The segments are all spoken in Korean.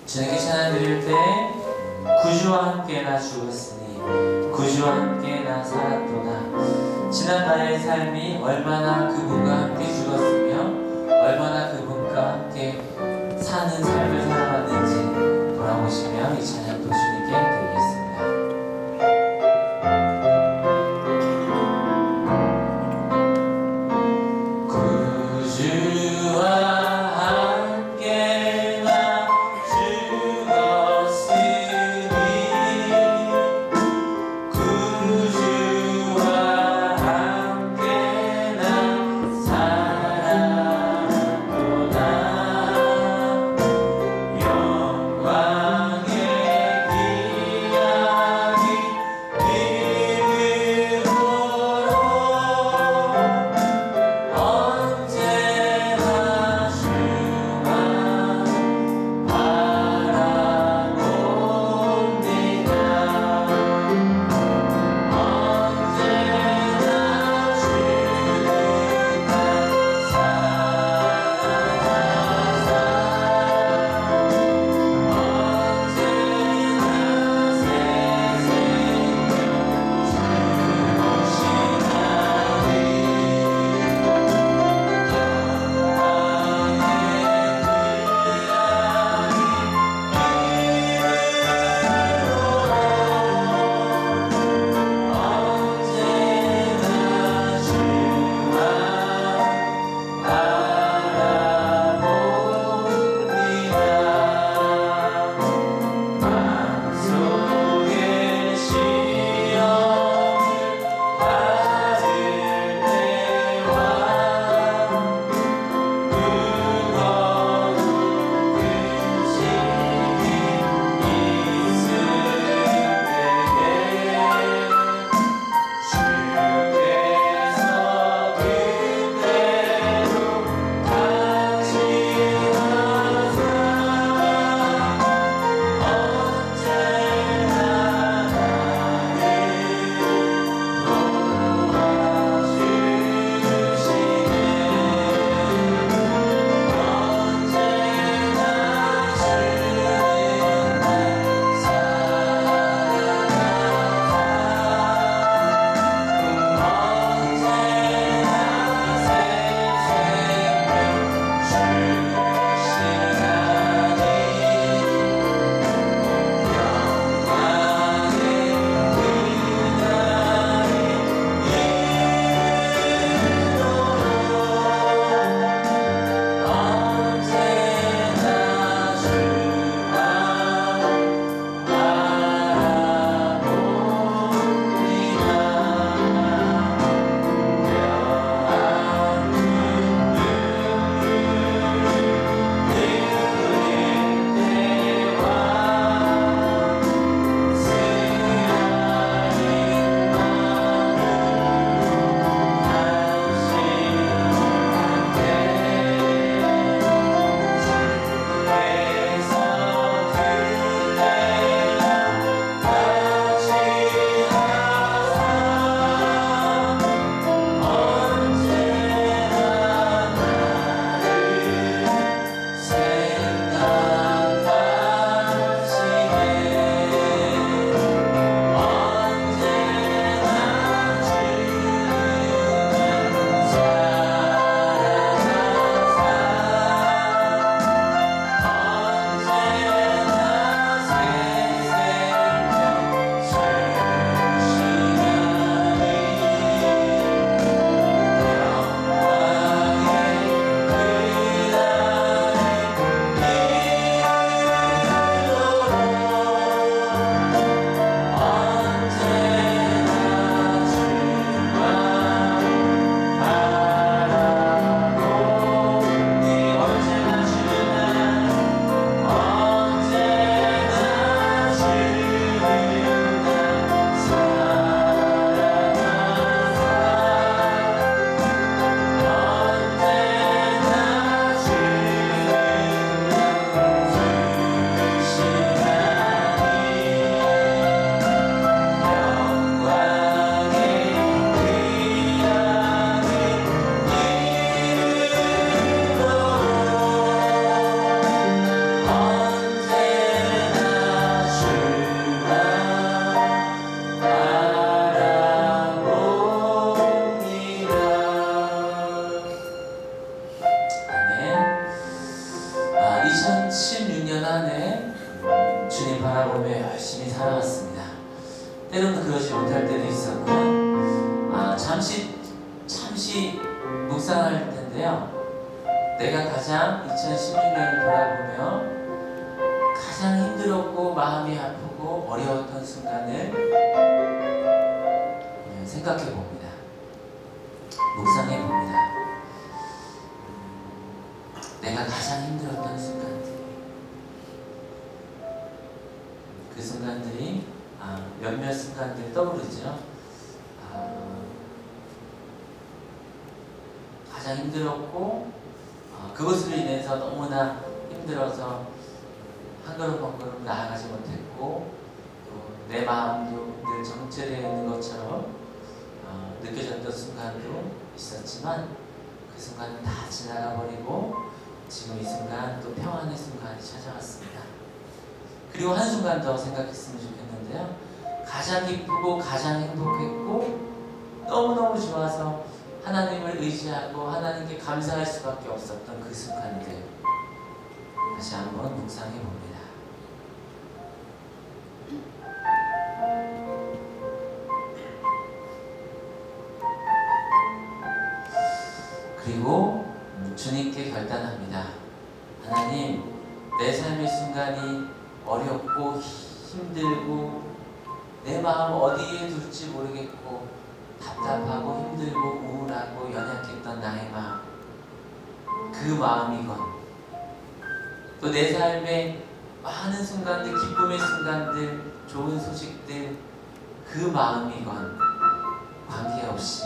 주님께 찬양 드릴 때 구주와 함께 나 죽었으니 구주와 함께 나 살았도다. 지난 나의 삶이 얼마나 그분과 함께 죽었으며 얼마나 그분과 함께 사는 삶을 살아왔는지 돌아보시며 이 찬양도 주님께 드리겠습니다. 언제나 그러지 못할 때도 있었고요. 잠시 묵상할 텐데요. 내가 가장 2016년을 돌아보며 가장 힘들었고 마음이 아프고 어려웠던 순간을 생각해 봅니다. 묵상해 봅니다. 내가 가장 힘들었던 순간들, 그 순간들이 몇몇 순간들 떠오르죠. 가장 힘들었고 그것으로 인해서 너무나 힘들어서 한 걸음 한 걸음 나아가지 못했고 또 내 마음도 늘 정체되어 있는 것처럼 느껴졌던 순간도 있었지만 그 순간은 다 지나가 버리고 지금 이 순간 또 평안의 순간이 찾아왔습니다. 그리고 한순간 더 생각했으면 좋겠는데요. 가장 기쁘고 가장 행복했고 너무너무 좋아서 하나님을 의지하고 하나님께 감사할 수밖에 없었던 그 순간들 다시 한번 묵상해 봅니다. 그리고 주님께 결단합니다. 하나님, 내 삶의 순간이 어렵고 힘들고 내 마음 어디에 둘지 모르겠고 답답하고 힘들고 우울하고 연약했던 나의 마음, 그 마음이건 또 내 삶의 많은 순간들, 기쁨의 순간들, 좋은 소식들, 그 마음이건 관계없이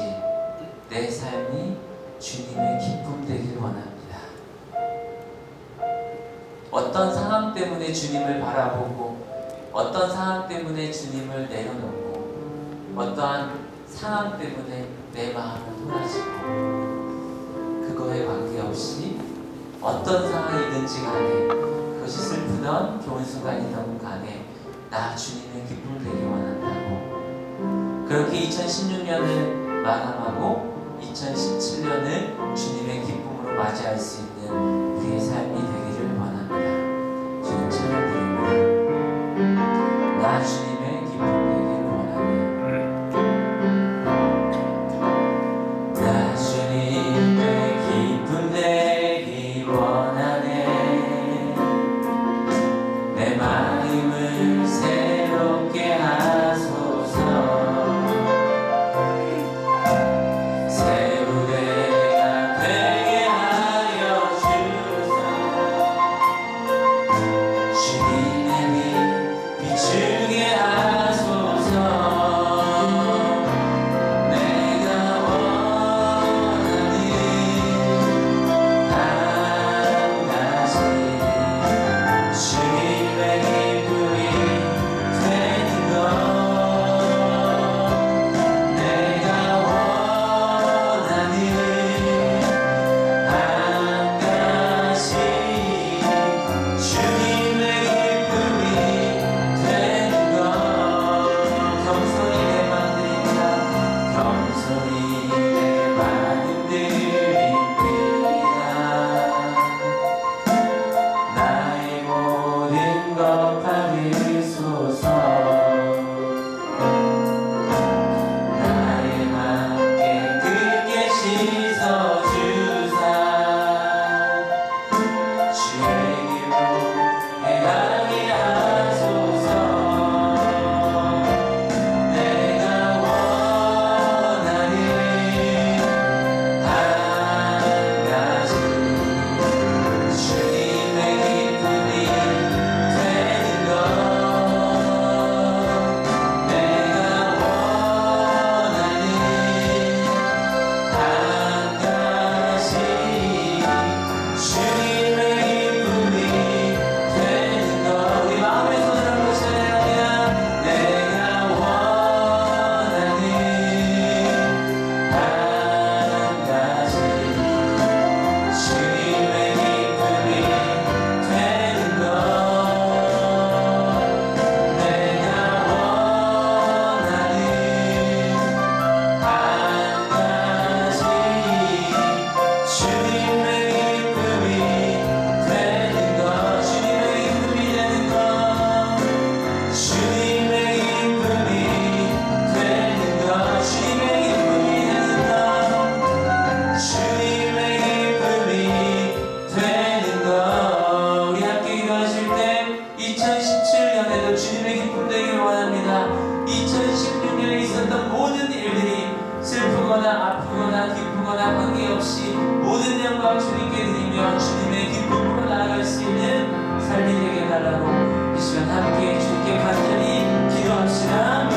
내 삶이 주님의 기쁨 되길 원합니다. 어떤 상황 때문에 주님을 바라보고 어떤 상황 때문에 주님을 내려놓고 어떠한 상황 때문에 내 마음을 돌아지고 그거에 관계없이 어떤 상황이든지 간에 그것이 슬프던 좋은 순간이든 간에 나 주님의 기쁨을 되기 원한다고 그렇게 2016년을 마감하고 2017년을 주님의 기쁨으로 맞이할 수 있는 우리의 삶이 되기를 원합니다. 주님 찬양드립니다. 나 주님의 기쁨 되기를 원하네. 나 주님의 기쁨 되기 원하네. 내 마음을 새롭게 하소서. 새 무대가 되게 하여 주옵소서. 할렐루야 주님의 기쁨으로 나아갈 수 있는 삶이 되게 해달라고 이 시간 함께 주님께 간절히 기도합시다.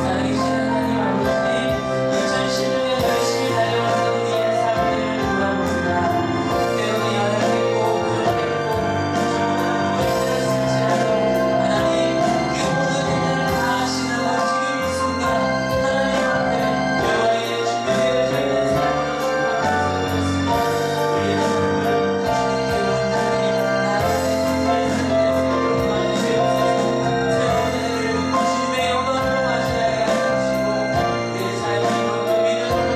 살아계신 하나님 아버지 2016년 열심히 달려왔던 우리의 삶들을 돌아봅니다. 때로는 연약했고 부족했고 주님은 힘들었을지라도 하나님 그 모든 일들을 다 하시는 지금 이 순간 하나님 앞에 영원히 준비되어져 있는 삶으로 축복하셨습니다. 우리의 삶을 주님께 온전히 나아가는 삶을 도와주시옵소서. 새로운 해를 주님의 영광으로 맞이하게 하시고 우리의 삶이 모두 믿음으로 통과하게 주실 수 있는 삶이 될 수 있도록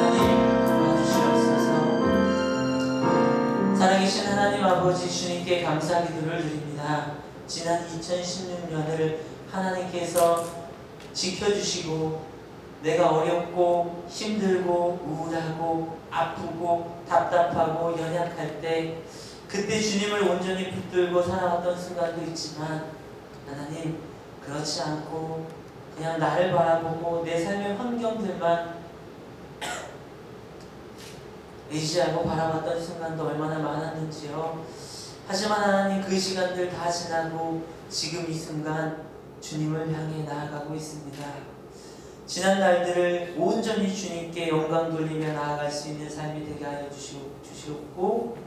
하나님 도와주시옵소서. 살아계신 하나님 아버지 주님께 감사 기도를 드립니다. 지난 2016년을 하나님께서 지켜주시고 내가 어렵고 힘들고 우울하고 아프고 답답하고 연약할 때 그때 주님을 온전히 붙들고 살아왔던 순간도 있지만 하나님 그렇지 않고 그냥 나를 바라보고 내 삶의 환경들만 의지하고 바라봤던 순간도 얼마나 많았는지요. 하지만 하나님 그 시간들 다 지나고 지금 이 순간 주님을 향해 나아가고 있습니다. 지난 날들을 온전히 주님께 영광 돌리며 나아갈 수 있는 삶이 되게 하여 주시옵고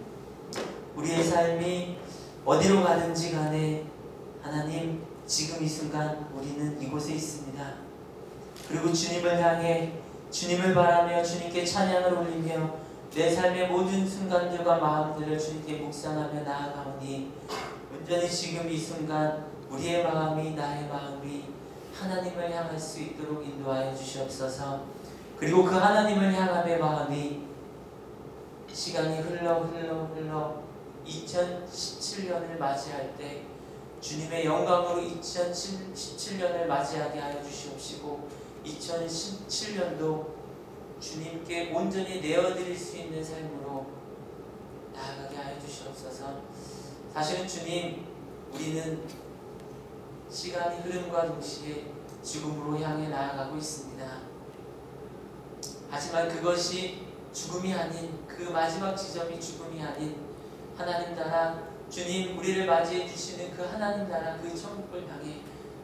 우리의 삶이 어디로 가든지 간에 하나님 지금 이 순간 우리는 이곳에 있습니다. 그리고 주님을 향해 주님을 바라며 주님께 찬양을 올리며 내 삶의 모든 순간들과 마음들을 주님께 묵상하며 나아가오니 온전히 지금 이 순간 우리의 마음이 나의 마음이 하나님을 향할 수 있도록 인도하여 주시옵소서. 그리고 그 하나님을 향함의 마음이 시간이 흘러 2017년을 맞이할 때 주님의 영광으로 2017년을 맞이하게 하여 주시옵시고 2017년도 주님께 온전히 내어드릴 수 있는 삶으로 나아가게 하여 주시옵소서. 사실은 주님 우리는 시간이 흐름과 동시에 죽음으로 향해 나아가고 있습니다. 하지만 그것이 죽음이 아닌 그 마지막 지점이 죽음이 아닌 하나님 나라 주님 우리를 맞이해 주시는 그 하나님 나라 그 천국을 향해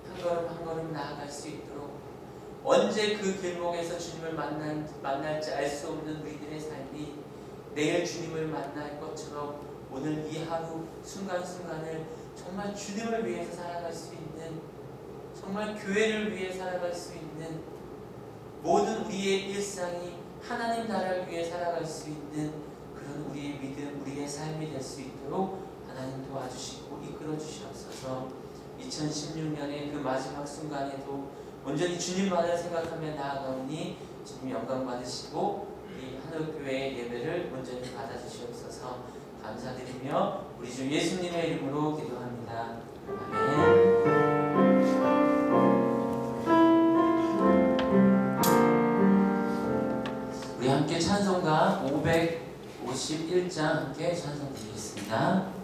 한 걸음 한 걸음 나아갈 수 있도록 언제 그 길목에서 주님을 만날지 알 수 없는 우리들의 삶이 내일 주님을 만날 것처럼 오늘 이 하루 순간순간을 정말 주님을 위해서 살아갈 수 있는 정말 교회를 위해 살아갈 수 있는 모든 우리의 일상이 하나님 나라를 위해 살아갈 수 있는 그런 우리의 믿음, 우리의 삶이 될 수 있도록 하나님 도와주시고 이끌어 주시옵소서. 2016년의 그 마지막 순간에도 온전히 주님만을 생각하며 나아가오니 주님 영광 받으시고 이 하늘교회의 예배를 온전히 받아주시옵소서. 감사드리며 우리 주 예수님의 이름으로 기도합니다. 아멘. 우리 함께 찬송가 551장 함께 찬송 드리겠습니다.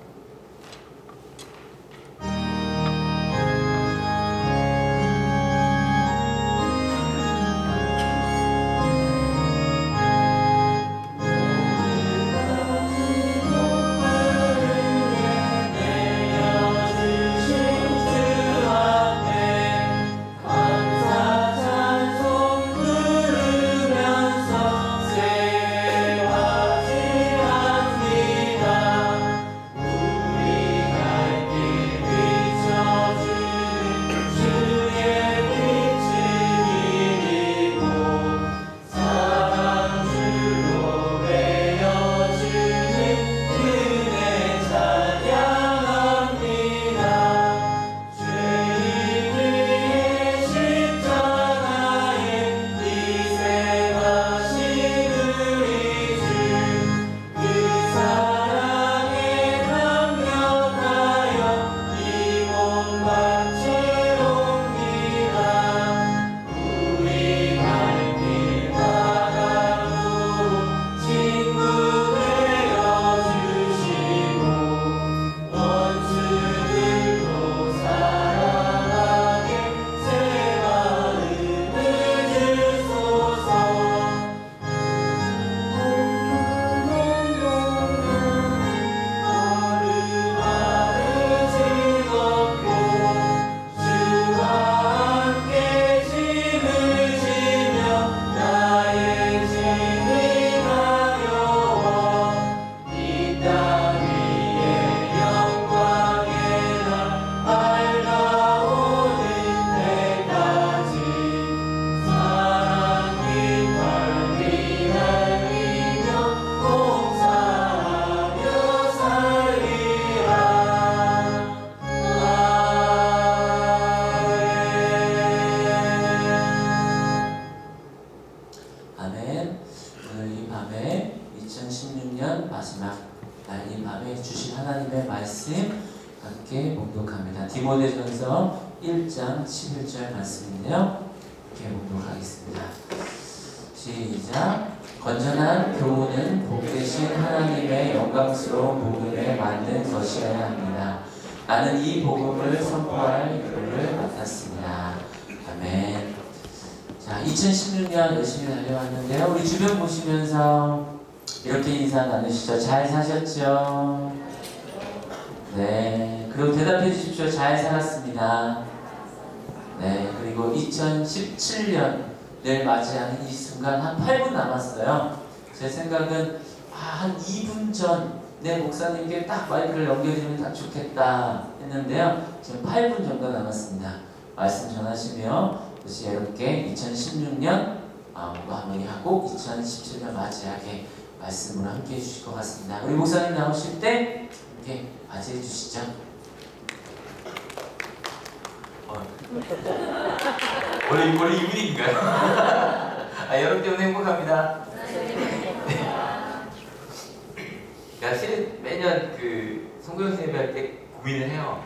밤에 2016년 마지막 날 이 밤에 주신 하나님의 말씀 함께 봉독합니다. 디모데전서 1장 11절 말씀인데요. 함께 봉독하겠습니다. 시작. 건전한 교훈은 복되신 하나님의 영광스러운 복음에 맞는 것이어야 합니다. 나는 이 복음을 선포할 일을 맡았습니다. 아멘. 자, 2016년 열심히 달려왔는데요. 우리 주변 보시면서 이렇게 인사 나누시죠. 잘 사셨죠? 네. 그리고 대답해 주십시오. 잘 살았습니다. 네. 그리고 2017년을 맞이하는 이 순간 한 8분 남았어요. 제 생각은 한 2분 전 내 목사님께 딱 마이크를 넘겨드리면 딱 좋겠다 했는데요. 지금 8분 정도 남았습니다. 말씀 전하시며 다시 여러분께 2016년 마무리하고 2017년 맞이하게 말씀으로 함께 해주실 것 같습니다. 우리 목사님 나오실 때 함께 맞이해 주시죠. 원래 이 분위기인가요? 여러분 때문에 행복합니다. 실은 매년 송구영 선생님 할 때 고민을 해요.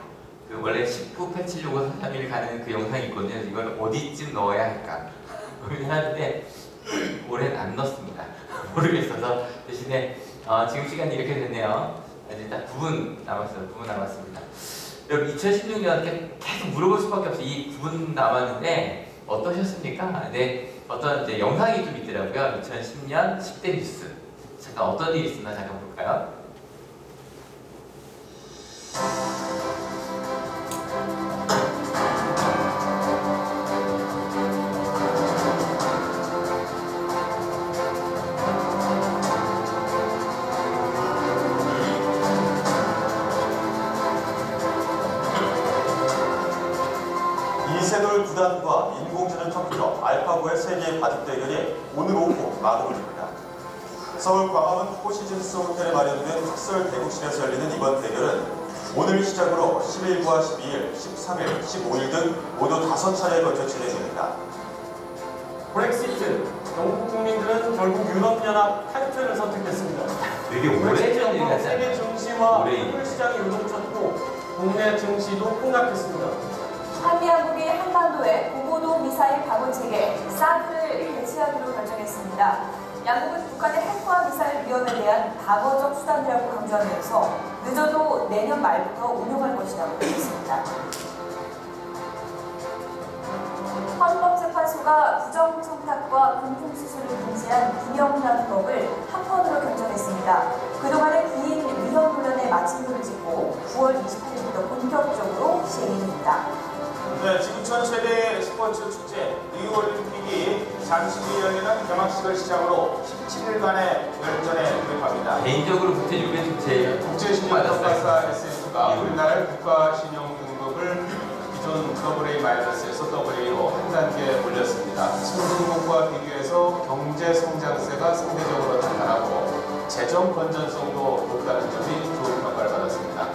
원래 198765 331 가는 그 영상이 있거든요. 이걸 어디쯤 넣어야 할까 고민을 하는데 올해는 안 넣습니다. 모르겠어서 대신에 지금 시간이 이렇게 됐네요. 이제 딱 9분 남았어요. 9분 남았습니다. 여러분 2016년 계속 물어볼 수밖에 없어요. 이 9분 남았는데 어떠셨습니까? 네, 어떤 이제 영상이 좀 있더라고요. 2010년 10대 뉴스. 잠깐 어떤 일이 있었나 잠깐 볼까요? 이세돌 구단과 인공지능 컴퓨터 알파고의 세계 바둑 대결이 오늘 오후 마감을 줍니다. 서울 광화문 포시즌스 호텔에 마련된 특설 대국실에서 열리는 이번 대결은 오늘 시작으로 11일과 12일, 13일, 15일 등 모두 5차례에 걸쳐 진행됩니다. 브렉시트, 영국 국민들은 결국 유럽연합 탈퇴를 선택했습니다. 되게 오래전 일 같지 세계 증시와 한물 시장이 요동쳤고 국내 증시도 폭락했습니다. 한미양국이 한반도에 고고도 미사일 방어 체계 사드를 배치하기로 결정했습니다. 양국은 북한의 핵과 미사일 위험에 대한 방어적 수단이라고 강조하면서 늦어도 내년 말부터 운용할 것이라고 밝혔습니다. 헌법재판소가 부정청탁과 금품수수를 금지한 김영란법을 합헌으로 결정했습니다. 그동안의 부인 위헌 논란에 마침표를 짓고 9월 28일부터 본격적으로 시행됩니다. 네, 지구촌 최대 스포츠 축제 리우올림픽이 잠시 뒤에 열리는 개막식을 시작으로 17일간의 열전에 돌입합니다. 개인적으로 국제 유엔 축제 국제신용평가사 SS가 우리나라의 국가신용 등급을 기존 AA-에서 AA로 한 단계 올렸습니다. 선진국과 비교해서 경제 성장세가 상대적으로 단단하고 재정 건전성도 높다는 점이 좋은 평가를 받았습니다.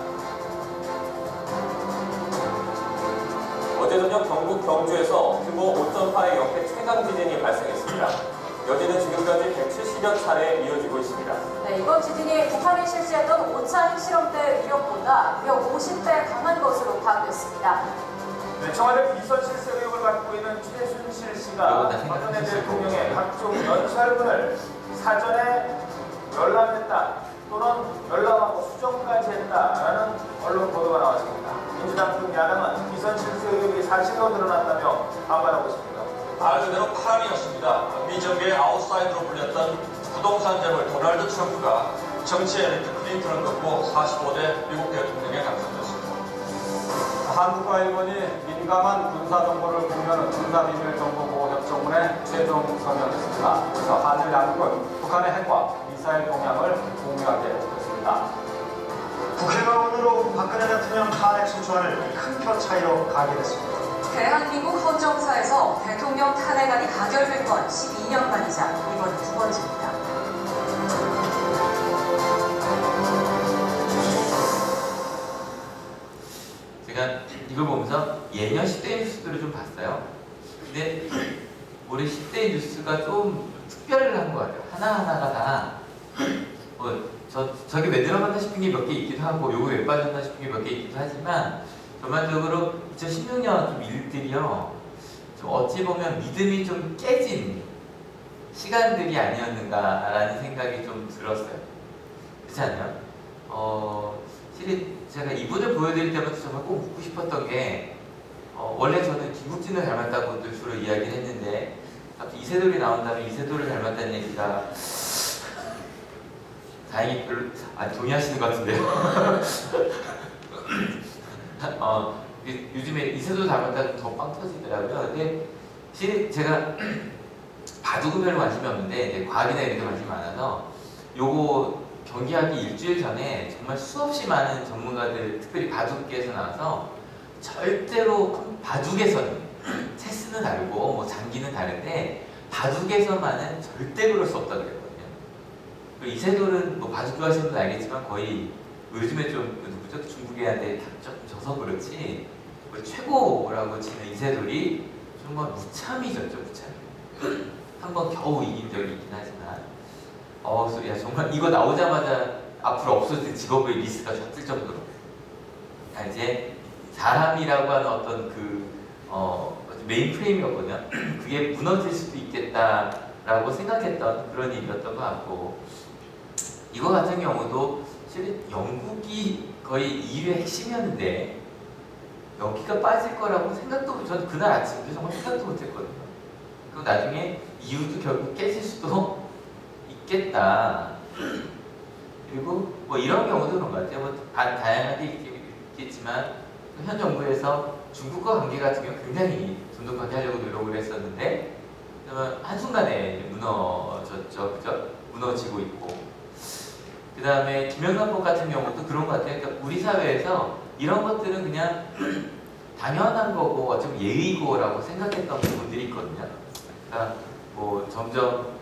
어제 저녁 경북 경주에서 규모 5.8의 역대 최강 지진이 발생했습니다. 여진은 지금까지 170여 차례 이어지고 있습니다. 네, 이번 지진이 북한이 실시했던 5차 핵실험 때 위력보다 무려 50배 강한 것으로 파악됐습니다. 네, 청와대 비서실세 의혹을 맡고 있는 최순실 씨가 박근혜 대통령의 각종 연설문을 사전에 열람했다 또는 열람하고 수정까지 했다라는 언론 보도가 나왔습니다. 민주당 등 야당은 비서실세 의혹이 사실로 드러났다며 반발하고 있습니다. 말 그대로 파란이었습니다. 미정계의 아웃사이더로 불렸던 부동산 재벌 도널드 트럼프가 정치 엘리트 클린턴을 꺾고 45대 미국 대통령에 당선됐습니다. 한국과 일본이 민감한 군사정보를 공유하는 군사비밀정보보호협정문에 최종 서명했습니다. 그래서 한일 양국은 북한의 핵과 미사일 동향을 공유하게 됐습니다. 국회가 오늘 오후 박근혜 대통령 탄핵 소추안을 큰 표 차이로 가결했습니다. 대한민국 헌정사에서 대통령 탄핵안이 가결될 건 12년 만이자 이번이 두 번째입니다. 제가 이걸 보면서 예년 10대 뉴스들을 좀 봤어요. 근데 올해 10대 뉴스가 좀 특별한 것 같아요. 하나하나가 다 저게 왜 들어갔나 싶은 게 몇 개 있기도 하고 요거 왜 빠졌나 싶은 게 몇 개 있기도 하지만 전반적으로 2016년 좀 일들이요 좀 어찌 보면 믿음이 좀 깨진 시간들이 아니었는가라는 생각이 좀 들었어요. 그렇지 않나요? 실은 제가 이분을 보여드릴 때마다 정말 꼭 묻고 싶었던 게 원래 저는 김국진을 닮았다고 주로 이야기를 했는데 갑자기 이세돌이 나온 다음에 이세돌을 닮았다는 얘기가 다행히 별로 동의하시는 것 같은데요. 요즘에 이세돌 닮았다는 더 빵 터지더라고요. 근데 실은 제가 바둑은 별로 관심이 없는데 이제 과학이나 이런 데 관심이 많아서 요거 경기하기 일주일 전에 정말 수없이 많은 전문가들, 특별히 바둑계에서 나와서 절대로 바둑에서는 체스는 다르고 뭐 장기는 다른데 바둑에서만은 절대 그럴 수 없다고 그랬거든요. 그리고 이세돌은 뭐 바둑 좋아하시는 분도 알겠지만 거의 요즘에 좀 누구죠? 중국 애한테 조금 져서 그렇지 뭐 최고라고 치는 이세돌이 정말 무참히 졌죠. 무참히. 한번 겨우 이긴 적이 있긴 하지만 야 정말 이거 나오자마자 앞으로 없어질 직업의 리스트가 졌을 정도로 이제 사람이라고 하는 어떤 메인 프레임이었거든요. 그게 무너질 수도 있겠다라고 생각했던 그런 일이었던 것 같고 이거 같은 경우도 실은 영국이 거의 2위의 핵심이었는데 여기가 빠질 거라고 저는 그날 아침에 정말 생각도 못했거든요. 그리고 나중에 이유도 결국 깨질 수도 있겠다. 그리고 뭐 이런 경우도 그런 것 같아요. 뭐 다양하게 있겠지만 현 정부에서 중국과 관계 같은 경우 굉장히 돈독하게 하려고 노력을 했었는데 한순간에 무너졌죠. 그죠? 무너지고 있고 그 다음에 김영란법 같은 경우도 그런 것 같아요. 그러니까 우리 사회에서 이런 것들은 그냥 당연한 거고 어쩌면 예의고라고 생각했던 부분들이 있거든요. 그러니까 뭐 점점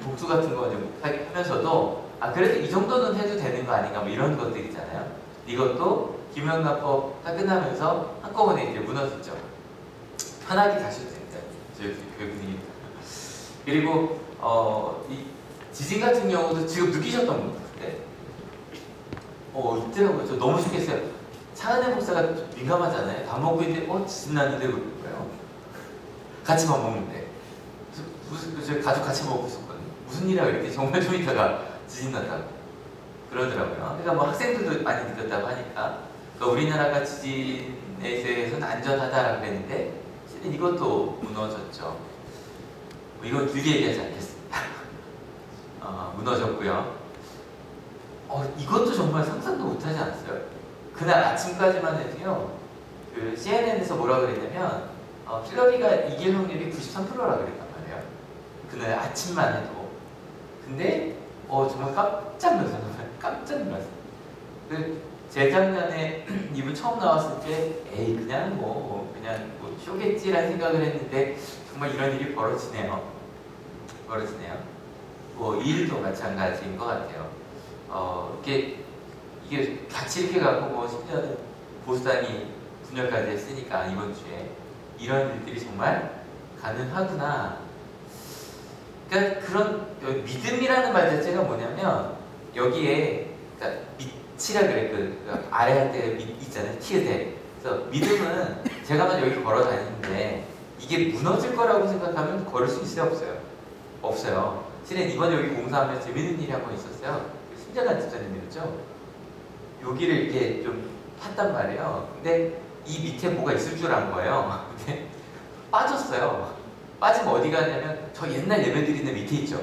복수 같은 거 하면서도 그래도 이 정도는 해도 되는 거 아닌가 뭐 이런 것들 있잖아요. 이것도 김영란법 다 끝나면서 한꺼번에 이제 무너졌죠. 편하게 가셔도 됩니다. 저희 교회 분위기. 그리고 이 지진 같은 경우도 지금 느끼셨던 분들 있더라고요. 저 너무 신기했어요. 차은혜 목사가 민감하잖아요. 밥 먹고 있는데 지진 났는데 그러는 거예요. 같이 밥 먹는데 저희 가족 같이 먹고 있었거든요. 무슨 일이야 이랬더니 정말 좀 있다가 지진 났다고 그러더라고요. 그러니까 뭐 학생들도 많이 느꼈다고 하니까 그러니까 우리나라가 지진에 대해서는 안전하다라고 그랬는데 실은 이것도 무너졌죠. 뭐 이건 길게 얘기하지 않겠습니다. 무너졌고요. 이것도 정말 상상도 못하지 않았어요. 그날 아침까지만 해도요. 그 CNN에서 뭐라 그랬냐면 힐러리가 이길 확률이 93%라 그랬단 말이에요. 그날 아침만 해도. 근데 정말 깜짝 놀랐어요. 깜짝 놀랐어요. 재작년에 이분 처음 나왔을 때 그냥 뭐 쇼겠지라는 생각을 했는데 정말 이런 일이 벌어지네요. 뭐 이 일도 마찬가지인 것 같아요. 이게 같이 이렇게 갖고 뭐 심지어는 보수당이 분열까지 했으니까 이번 주에 이런 일들이 정말 가능하구나. 그러니까 그런 믿음이라는 말 자체가 뭐냐면 여기에 그러니까 밑이라 그래 그 아래 할 때 밑 있잖아요. 티에 그래서 믿음은 제가 만약 여기 걸어 다니는데 이게 무너질 거라고 생각하면 걸을 수 있어요, 없어요? 없어요. 실은 이번에 여기 공사하면서 재밌는 일이 한 번 있었어요. 신재단 집사님이었죠. 여기를 이렇게 좀 팠단 말이에요. 근데 이 밑에 뭐가 있을 줄 안 거예요. 근데 빠졌어요. 빠지면 어디 가냐면 저 옛날 예배드리는 밑에 있죠.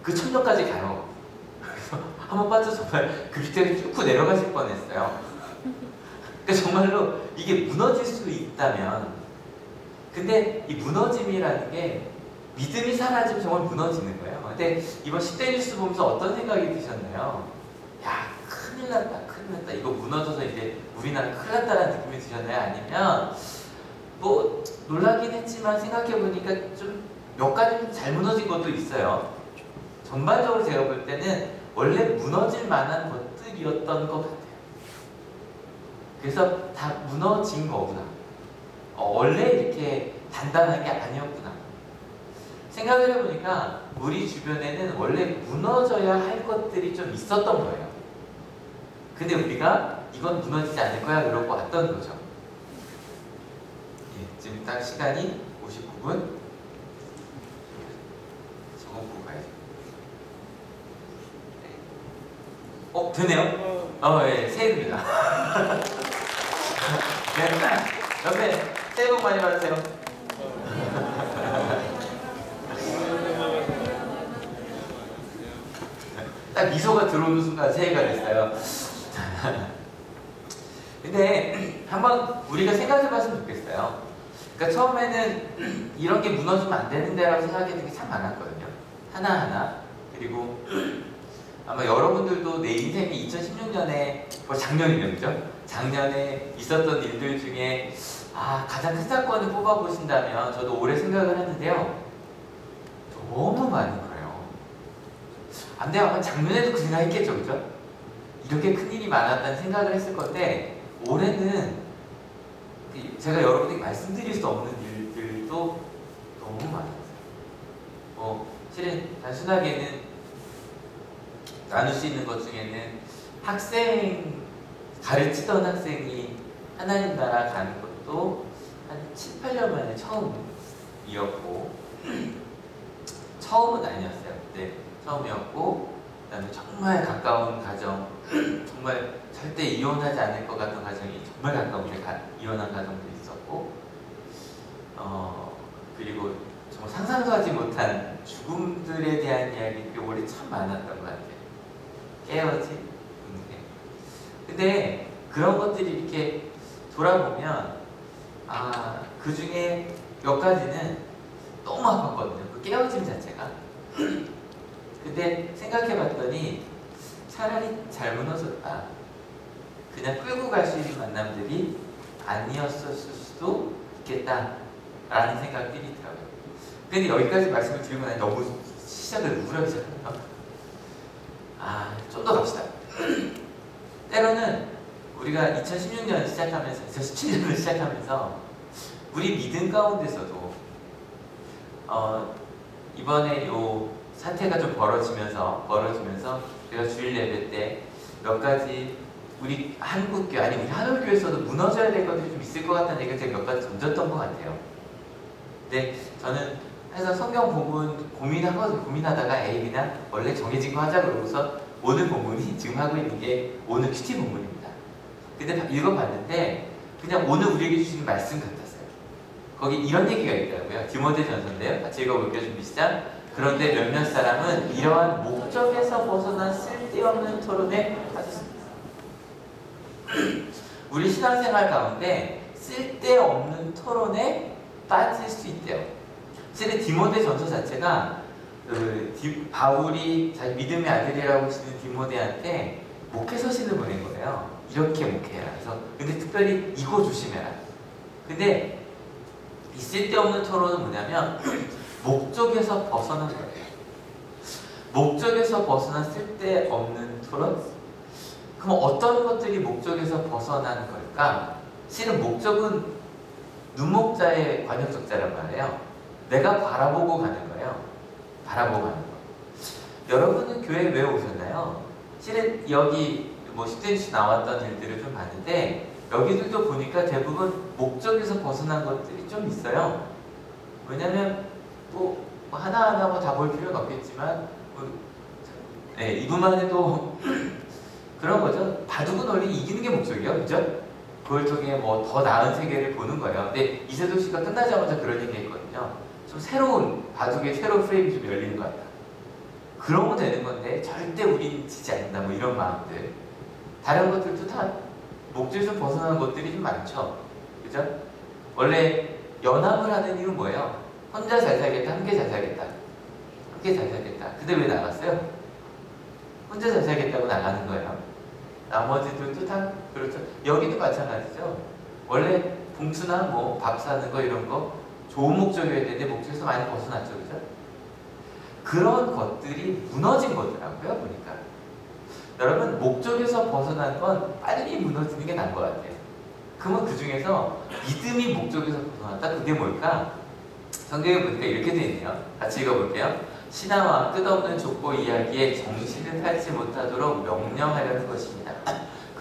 그 천정까지 가요. 그래서 한번 빠져서 정말 그 밑에 쭉 내려가실 뻔했어요. 그러니까 정말로 이게 무너질 수 있다면 근데 이 무너짐이라는 게 믿음이 사라지면 정말 무너지는 거예요. 근데 이번 10대 뉴스 보면서 어떤 생각이 드셨나요? 야, 큰일 났다. 이거 무너져서 이제 우리나라 큰일 났다라는 느낌이 드셨나요? 아니면 뭐 놀라긴 했지만 생각해보니까 좀 몇 가지 좀 잘 무너진 것도 있어요. 전반적으로 제가 볼 때는 원래 무너질 만한 것들이었던 것 같아요. 그래서 다 무너진 거구나. 원래 이렇게 단단한 게 아니었구나. 생각을 해보니까 우리 주변에는 원래 무너져야 할 것들이 좀 있었던 거예요. 근데 우리가 이건 무너지지 않을 거야 그러고 왔던 거죠. 예, 지금 딱 시간이 59분. 저거 보고 가야죠. 되네요? 예, 새해입니다. 네, 옆에 새해 복 많이 받으세요. 딱 미소가 들어오는 순간 새해가 됐어요. 근데 한번 우리가 생각해 봤으면 좋겠어요. 그러니까 처음에는 이런 게 무너지면 안 되는데 라고 생각했던 게 참 많았거든요. 하나하나. 그리고 아마 여러분들도 내 인생이 2016년에 작년이면 그죠? 작년에 있었던 일들 중에 가장 큰 사건을 뽑아보신다면 저도 오래 생각을 했는데요. 너무 많은 거예요. 안 돼요. 아마 작년에도 그 생각 했겠죠. 그죠? 이렇게 큰일이 많았다는 생각을 했을 건데 올해는 제가 여러분에게 말씀드릴 수 없는 일들도 너무 많았어요. 실은 단순하게는 나눌 수 있는 것 중에는 가르치던 학생이 하나님 나라 가는 것도 한 7, 8년 만에 처음이었고 처음은 아니었어요. 네, 처음이었고 그다음에 정말 가까운 가정, 정말 절대 이혼하지 않을 것 같은 가정이 정말 가까운데 이혼한 가정도 있었고 그리고 정말 상상도 하지 못한 죽음들에 대한 이야기들이 올해 참 많았던 것 같아요. 깨어진 문제. 근데 그런 것들이 이렇게 돌아보면 그 중에 몇 가지는 너무 아팠거든요. 그 깨어짐 자체가. 근데 생각해봤더니 차라리 잘 무너졌다. 그냥 끌고 갈 수 있는 만남들이 아니었을 수도 있겠다라는 생각들이 있더라고요. 근데 여기까지 말씀을 드리고 나니 너무 시작을 우울하게 시작하네요. 좀 더 갑시다. 때로는 우리가 2016년 시작하면서 2017년을 시작하면서 우리 믿음 가운데서도 이번에 요 사태가 좀 벌어지면서 우리가 주일 예배 때 몇 가지 우리 한국교회 아니 우리 하늘교회에서도 무너져야 될 것들이 좀 있을 것 같다는 얘기를 제가 몇 가지 던졌던 것 같아요. 근데 저는 해서 성경 본문 고민하다가 그냥 원래 정해진 거 하자 그러고서 오늘 본문이 지금 하고 있는 게 오늘 큐티 본문입니다. 근데 읽어봤는데 그냥 오늘 우리에게 주시는 말씀 같았어요. 거기 이런 얘기가 있더라고요. 디모데전서인데요. 같이 읽어볼게요. 준비 시작. 그런데 몇몇 사람은 이러한 목적에서 벗어난 쓸데없는 토론에 빠졌습니다. 우리 신앙생활 가운데 쓸데없는 토론에 빠질 수 있대요. 실은 디모데전서 자체가 바울이 자기 믿음의 아들이라고 하시는 디모데한테 목회 서신을 보낸 거예요. 이렇게 목회해라. 그래서 근데 특별히 이거 조심해라. 근데 이 쓸데없는 토론은 뭐냐면 목적에서 벗어난 거예요. 목적에서 벗어난 쓸데없는 토론? 그럼 어떤 것들이 목적에서 벗어난 걸까? 실은 목적은 눈목자의 관역적자란 말이에요. 내가 바라보고 가는 거예요. 바라보고 가는 거. 여러분은 교회에 왜 오셨나요? 실은 여기 10cm 나왔던 일들을 좀 봤는데 여기들도 보니까 대부분 목적에서 벗어난 것들이 좀 있어요. 왜냐면 하나하나 다 볼 필요는 없겠지만 이분만 해도 그런 거죠. 바둑은 원래 이기는 게 목적이에요. 그죠? 그걸 통해 더 나은 세계를 보는 거예요. 근데 이세돌 씨가 끝나자마자 그런 얘기 했거든요. 좀 바둑의 새로운 프레임이 좀 열리는 것 같다. 그러면 되는 건데 절대 우린 지지 않는다. 이런 마음들. 다른 것들도 다 목적에서 벗어나는 것들이 좀 많죠. 그죠? 원래 연합을 하는 이유는 뭐예요? 혼자 잘 살겠다, 함께 잘 살겠다. 함께 잘 살겠다. 근데 왜 나갔어요? 혼자 잘 살겠다고 나가는 거예요. 나머지들도 다 그렇죠. 여기도 마찬가지죠. 원래 봉투나 밥 사는 거 이런 거 좋은 목적이어야 되는데 목적에서 많이 벗어났죠. 그죠? 그런 것들이 무너진 거더라고요. 보니까. 여러분 목적에서 벗어난 건 빨리 무너지는 게 나은 것 같아요. 그러면 그 중에서 믿음이 목적에서 벗어났다? 그게 뭘까? 성경에 보니까 이렇게 되어 있네요. 같이 읽어볼게요. 신하와 끝없는 족보 이야기에 정신을 팔지 못하도록 명령하려는 것입니다.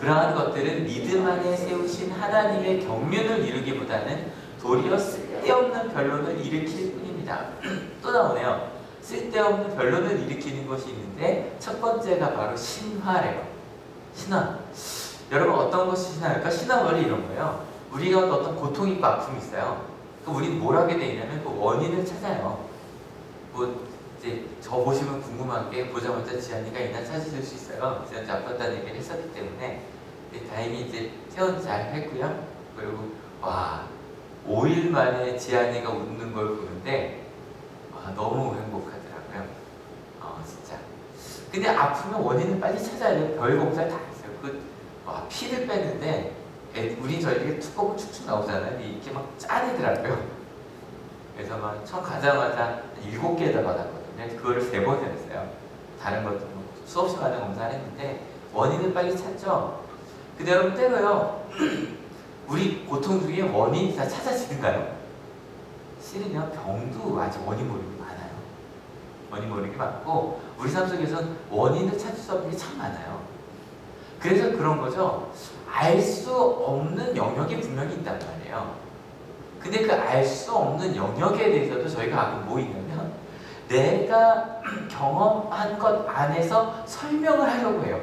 그러한 것들은 믿음 안에 세우신 하나님의 경륜을 이루기보다는 도리어 쓸데없는 변론을 일으킬 뿐입니다. 또 나오네요. 쓸데없는 변론을 일으키는 것이 있는데 첫 번째가 바로 신화래요. 신화. 여러분 어떤 것이 신화일까? 신화 원리 이런 거예요. 우리가 어떤 고통이 있고 아픔이 있어요. 그럼 우리는 뭘 하게 돼 있냐면 그 원인을 찾아요. 뭐 이제 저 보시면 궁금한 게 보자마자 지안이가 있나 찾으실 수 있어요. 지안이 아팠다는 얘기를 했었기 때문에 다행히 이제 퇴원 잘 했고요. 그리고 와 5일 만에 지안이가 웃는 걸 보는데 와, 너무 행복하더라고요. 진짜. 근데 아프면 원인을 빨리 찾아야 돼요. 별 검사 다 있어요. 피를 빼는데 우리 저희가 툭하고 축축 나오잖아요. 이렇게 막 짜내더라고요. 그래서 막 처음 가자마자 7개에다 받았거든요. 그거를 3번 했어요. 다른 것도 수없이 많은 검사를 했는데 원인을 빨리 찾죠. 근데 여러분 때로요. 우리 고통 중에 원인이 다 찾아지는가요? 실은요. 병도 아직 원인 모르는 게 많아요. 원인 모르는 게 많고 우리 삶 속에서는 원인을 찾을 수 없는 게 참 많아요. 그래서 그런 거죠. 알 수 없는 영역이 분명히 있단 말이에요. 근데 그 알 수 없는 영역에 대해서도 저희가 가끔 뭐 있냐면 내가 경험한 것 안에서 설명을 하려고 해요.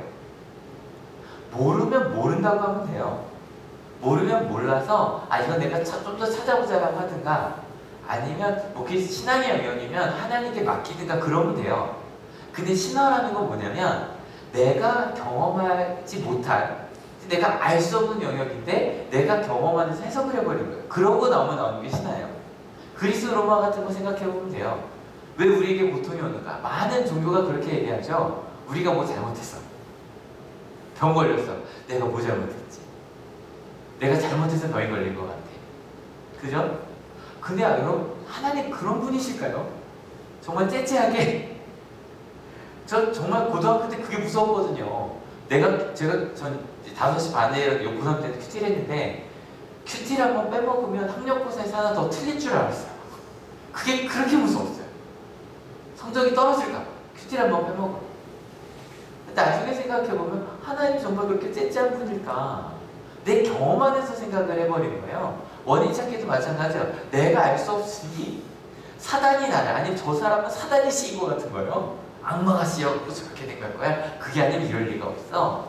모르면 모른다고 하면 돼요. 모르면 몰라서 이건 내가 좀 더 찾아보자라고 하든가 아니면 뭐 그게 신앙의 영역이면 하나님께 맡기든가 그러면 돼요. 근데 신화라는 건 뭐냐면 내가 경험하지 못한 내가 알 수 없는 영역인데 내가 경험하면서 해석을 해버리는 거예요. 그러고 나오는 게 신화예요. 그리스 로마 같은 거 생각해보면 돼요. 왜 우리에게 고통이 오는가? 많은 종교가 그렇게 얘기하죠. 우리가 뭐 잘못했어. 병 걸렸어. 내가 뭐 잘못했지. 내가 잘못해서 병이 걸린 것 같아. 그죠? 근데 여러분 하나님 그런 분이실까요? 정말 째째하게 저 정말 고등학교 때 그게 무서웠거든요. 전 5시 반에 고3 때 큐티를 했는데 큐티를 한번 빼먹으면 학력고사에서 하나 더 틀릴 줄 알았어요. 그게 그렇게 무서웠어요. 성적이 떨어질까 봐. 큐티를 한번 빼먹어. 나중에 생각해보면 하나님 정말 그렇게 째째한 분일까? 내 경험 안에서 생각을 해버리는 거예요. 원인 찾기도 마찬가지예요. 내가 알 수 없으니 사단이 나를 아니면 저 사람은 사단이 씌인 것 같은 거예요. 악마가 씌어갖고 저렇게 된 걸 거야. 그게 아니면 이럴 리가 없어.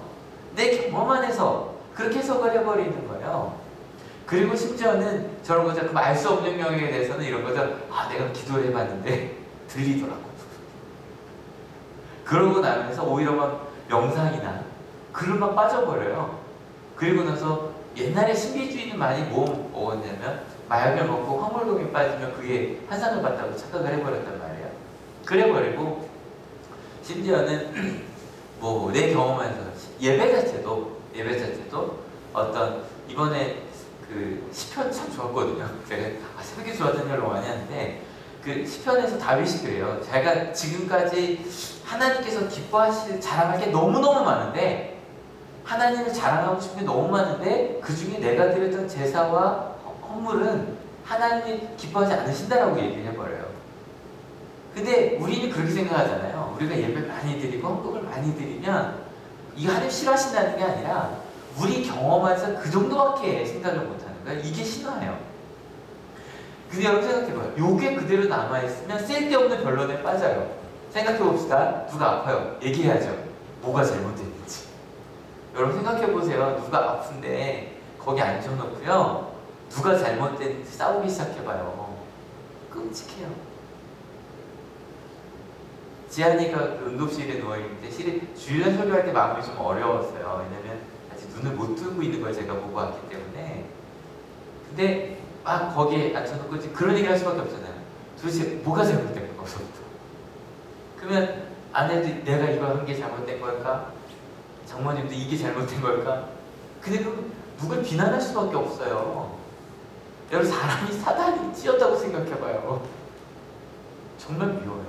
내 경험 안에서 그렇게 해석을 해버리는 거예요. 그리고 심지어는 저런 거죠. 그럼 알 수 없는 영역에 대해서는 이런 거죠. 내가 기도를 해봤는데 들리더라고. 그러고 나면서 오히려 막 명상이나 글로만 빠져버려요. 그리고 나서 옛날에 신비주의는 많이 뭐 먹었냐면 마약을 먹고 황홀동에 빠지면 그게 환상을 봤다고 착각을 해버렸단 말이에요. 그래버리고 심지어는 뭐 내 경험에서 예배 자체도 어떤 이번에 그 시편 참 좋았거든요. 제가 새벽에 좋았던 일을 많이 하는데 그 시편에서 다윗이 그래요. 자기가 지금까지 하나님께서 기뻐하실 자랑할 게 너무너무 많은데 하나님을 자랑하고 싶은 게 너무 많은데 그 중에 내가 드렸던 제사와 헌물은 하나님이 기뻐하지 않으신다라고 얘기를 해버려요. 근데 우리는 그렇게 생각하잖아요. 우리가 예배 많이 드리고 헌금을 많이 드리면 이거 하나님 싫어하신다는 게 아니라 우리 경험에서 그 정도밖에 생각을 못하는 거예요. 이게 신화예요. 근데 여러분 생각해봐요. 요게 그대로 남아있으면 쓸데없는 변론에 빠져요. 생각해봅시다. 누가 아파요? 얘기해야죠. 뭐가 잘못됐는지. 여러분 생각해보세요. 누가 아픈데 거기 앉혀놓고요. 누가 잘못됐는지 싸우기 시작해봐요. 끔찍해요. 지안이가 그 응급실에 누워있는데 주일날 설교할 때 마음이 좀 어려웠어요. 왜냐면 아직 눈을 못 뜨고 있는 걸 제가 보고 왔기 때문에. 근데 막 거기에 앉혀놓고 그런 얘기 할 수밖에 없잖아요. 도대체 뭐가 잘못된 걸까? 거기서부터. 그러면 아내도 내가 이거 한 게 잘못된 걸까? 장모님도 이게 잘못된 걸까? 근데 그럼 누굴 비난할 수밖에 없어요. 여러분 사람이 사단이 찌었다고 생각해봐요. 정말 미워요.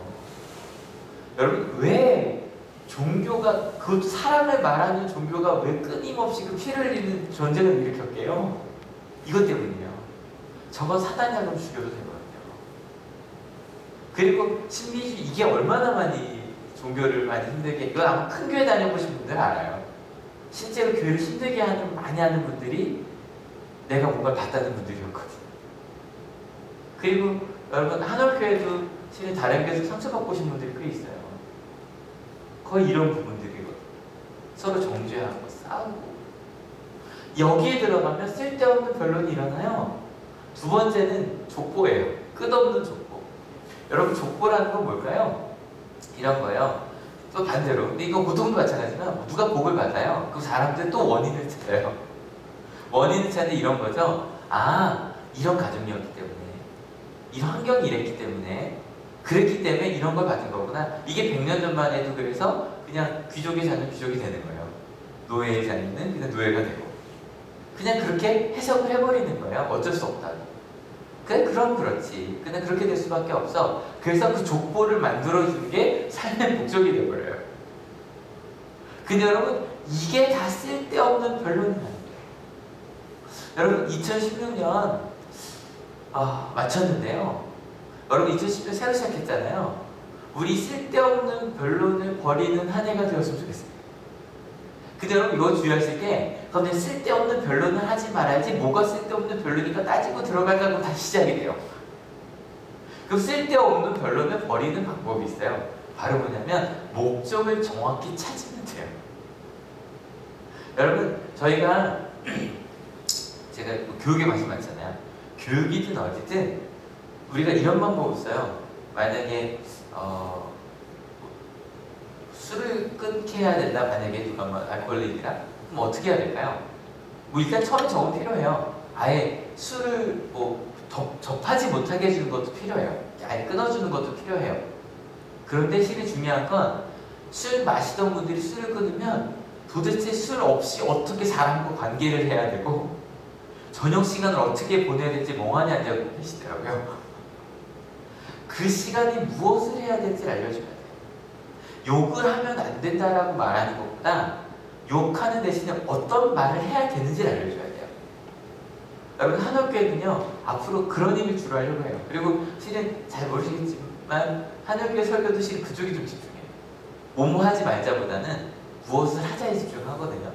여러분 왜 종교가 그것도 사람을 말하는 종교가 왜 끊임없이 그 피를 흘리는 전쟁을 일으켰게요? 이것 때문이에요. 저건 사단이 하면 죽여도 되거든요. 그리고 신비주의 이게 얼마나 많이 종교를 많이 힘들게, 이건 아마 큰 교회 다녀보신 분들 알아요. 실제로 교회를 힘들게 많이 하는 분들이 내가 뭔가를 받다는 분들이었거든요. 그리고 여러분 한올교회도 실은 다른 교회에서 상처받고 오신 분들이 꽤 있어요. 거의 이런 부분들이거든요. 서로 정죄하고 싸우고. 여기에 들어가면 쓸데없는 변론이 일어나요. 두 번째는 족보예요. 끝없는 족보. 여러분 족보라는 건 뭘까요? 이런 거예요. 또 반대로, 근데 이거 보통도 마찬가지지만 누가 복을 받아요. 그 사람들 또 원인을 찾아요. 원인을 찾는 이런 거죠. 아, 이런 가정이었기 때문에, 이런 환경이 이랬기 때문에, 그랬기 때문에 이런 걸 받은 거구나. 이게 100년 전만 해도 그래서 그냥 귀족의 자녀는 귀족이 되는 거예요. 노예의 자녀는 그냥 노예가 되고. 그냥 그렇게 해석을 해버리는 거예요. 어쩔 수 없다고. 그래, 그럼 그렇지. 그냥 그렇게 될 수밖에 없어. 그래서 그 족보를 만들어준 게 삶의 목적이 돼버려요. 근데 여러분, 이게 다 쓸데없는 변론이 나는 거예요. 여러분, 2016년 마쳤는데요. 여러분, 2010년 새로 시작했잖아요. 우리 쓸데없는 변론을 버리는 한 해가 되었으면 좋겠습니다. 근데 여러분, 이거 주의하실 게, 그런데 쓸데없는 변론을 하지 말아야지 뭐가 쓸데없는 변론이니까 따지고 들어가자고 다시 시작이 돼요. 그럼 쓸데없는 변론을 버리는 방법이 있어요. 바로 뭐냐면 목적을 정확히 찾으면 돼요. 여러분, 저희가 제가 교육에 관심 많잖아요. 교육이든 어디든 우리가 이런 방법이 있어요. 만약에 술을 끊게 해야 된다. 만약에 누가 알코올릭이라 그럼 어떻게 해야 될까요? 일단 처음에 적응 필요해요. 아예 술을 접하지 못하게 해주는 것도 필요해요. 아예 끊어주는 것도 필요해요. 그런데 실은 중요한 건 술 마시던 분들이 술을 끊으면 도대체 술 없이 어떻게 사람과 관계를 해야 되고 저녁 시간을 어떻게 보내야 될지 멍하니 앉아 계시더라고요. 그 시간에 무엇을 해야 될지 알려줘야 돼요. 욕을 하면 안 된다라고 말하는 것보다 욕하는 대신에 어떤 말을 해야 되는지를 알려줘야 돼요. 여러분, 한올교회는요 앞으로 그런 일을 주로 하려고 해요. 그리고 실은 잘 모르시겠지만 한올교회 설교도 실은 그쪽이 좀 집중해요. 뭐뭐 하지 말자보다는 무엇을 하자에 집중하거든요.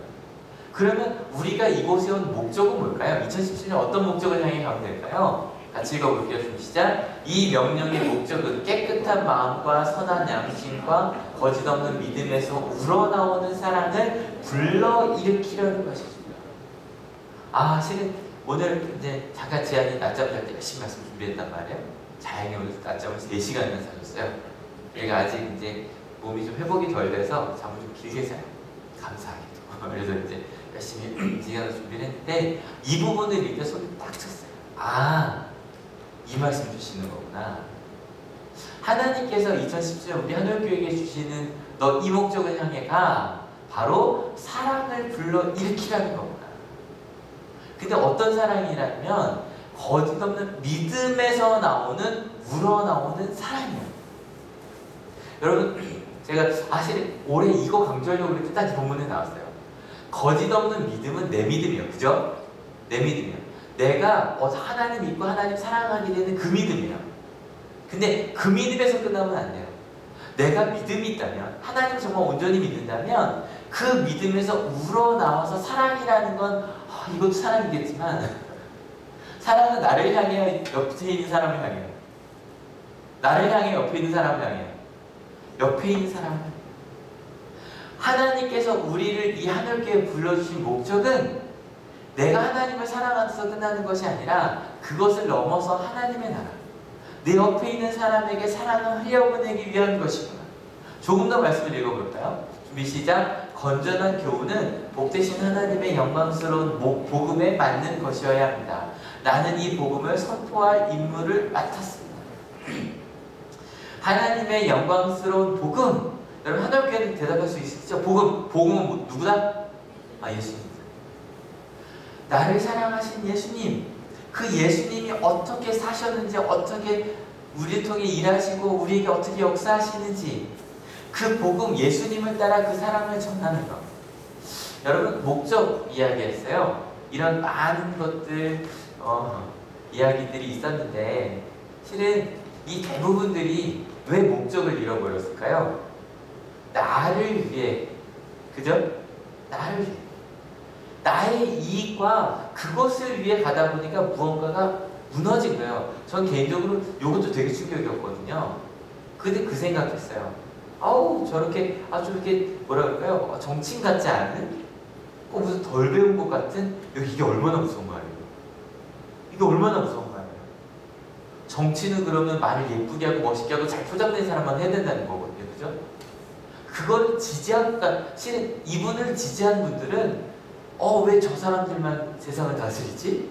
그러면 우리가 이곳에 온 목적은 뭘까요? 2017년 어떤 목적을 향해 가면 될까요? 같이 읽어볼게요. 좀 시작. 이 명령의 목적은 깨끗한 마음과 선한 양심과 거짓없는 믿음에서 우러나오는 사랑을 불러일으키려는 것입니다. 실은 오늘 이제 잠깐 지안이 낮잠 잘 때 열심히 말씀 준비했단 말이에요. 다행히 오늘 낮잠을 4시간이나 자줬어요. 그러니까 아직 이제 몸이 좀 회복이 덜 돼서 잠을 좀 길게 자요. 감사하게도. 그래서 이제 열심히 지안을 준비를 했는데 이 부분을 읽다 손이 딱 쳤어요. 이 말씀 주시는 거구나. 하나님께서 2017년 우리 한올교회에게 주시는 너 이 목적을 향해 가. 바로 사랑을 불러 일으키라는 거구나. 근데 어떤 사랑이라면 거짓없는 믿음에서 나오는 우러나오는 사랑이에요. 여러분, 제가 사실 올해 이거 강조하려고 그랬더니 딱 이 본문에 나왔어요. 거짓없는 믿음은 내 믿음이에요. 그죠? 내 믿음이에요. 내가 하나님 믿고 하나님 사랑하게 되는 그 믿음이에요. 근데 그 믿음에서 끝나면 안 돼요. 내가 믿음이 있다면, 하나님 정말 온전히 믿는다면 그 믿음에서 우러나와서 사랑이라는 건 이것도 사랑이겠지만 사랑은 나를 향해 옆에 있는 사람을 향해요. 나를 향해 옆에 있는 사람을 향해요. 옆에 있는 사람을 향해요. 하나님께서 우리를 이 한올교회에 불러주신 목적은 내가 하나님을 사랑하면서 끝나는 것이 아니라 그것을 넘어서 하나님의 나라, 내 옆에 있는 사람에게 사랑을 흘려보내기 위한 것이구나. 조금 더 말씀을 읽어볼까요? 준비 시작. 건전한 교훈은 복되신 하나님의 영광스러운 복음에 맞는 것이어야 합니다. 나는 이 복음을 선포할 임무를 맡았습니다. 하나님의 영광스러운 복음. 여러분, 한올교회는 대답할 수 있으시죠? 복음은 누구다? 예수님. 나를 사랑하신 예수님, 그 예수님이 어떻게 사셨는지, 어떻게 우리를 통해 일하시고 우리에게 어떻게 역사하시는지, 그 복음, 예수님을 따라 그 사랑을 전하는 것. 여러분, 목적 이야기했어요. 이런 많은 것들, 이야기들이 있었는데 실은 이 대부분들이 왜 목적을 잃어버렸을까요? 나를 위해, 그죠? 나를 위해. 나의 이익과 그것을 위해 가다 보니까 무언가가 무너진 거예요. 전 개인적으로 이것도 되게 충격이었거든요. 근데 그 생각했어요. 아우, 저렇게 아주 이렇게 뭐라 그럴까요? 정치인 같지 않은? 꼭 무슨 덜 배운 것 같은? 이게 얼마나 무서운 거예요. 이게 얼마나 무서운 거예요. 정치는 그러면 말을 예쁘게 하고 멋있게 하고 잘 포장된 사람만 해야 된다는 거거든요. 그죠? 그걸 지지한, 그러니까 실은 이분을 지지한 분들은 왜 저 사람들만 세상을 다스리지?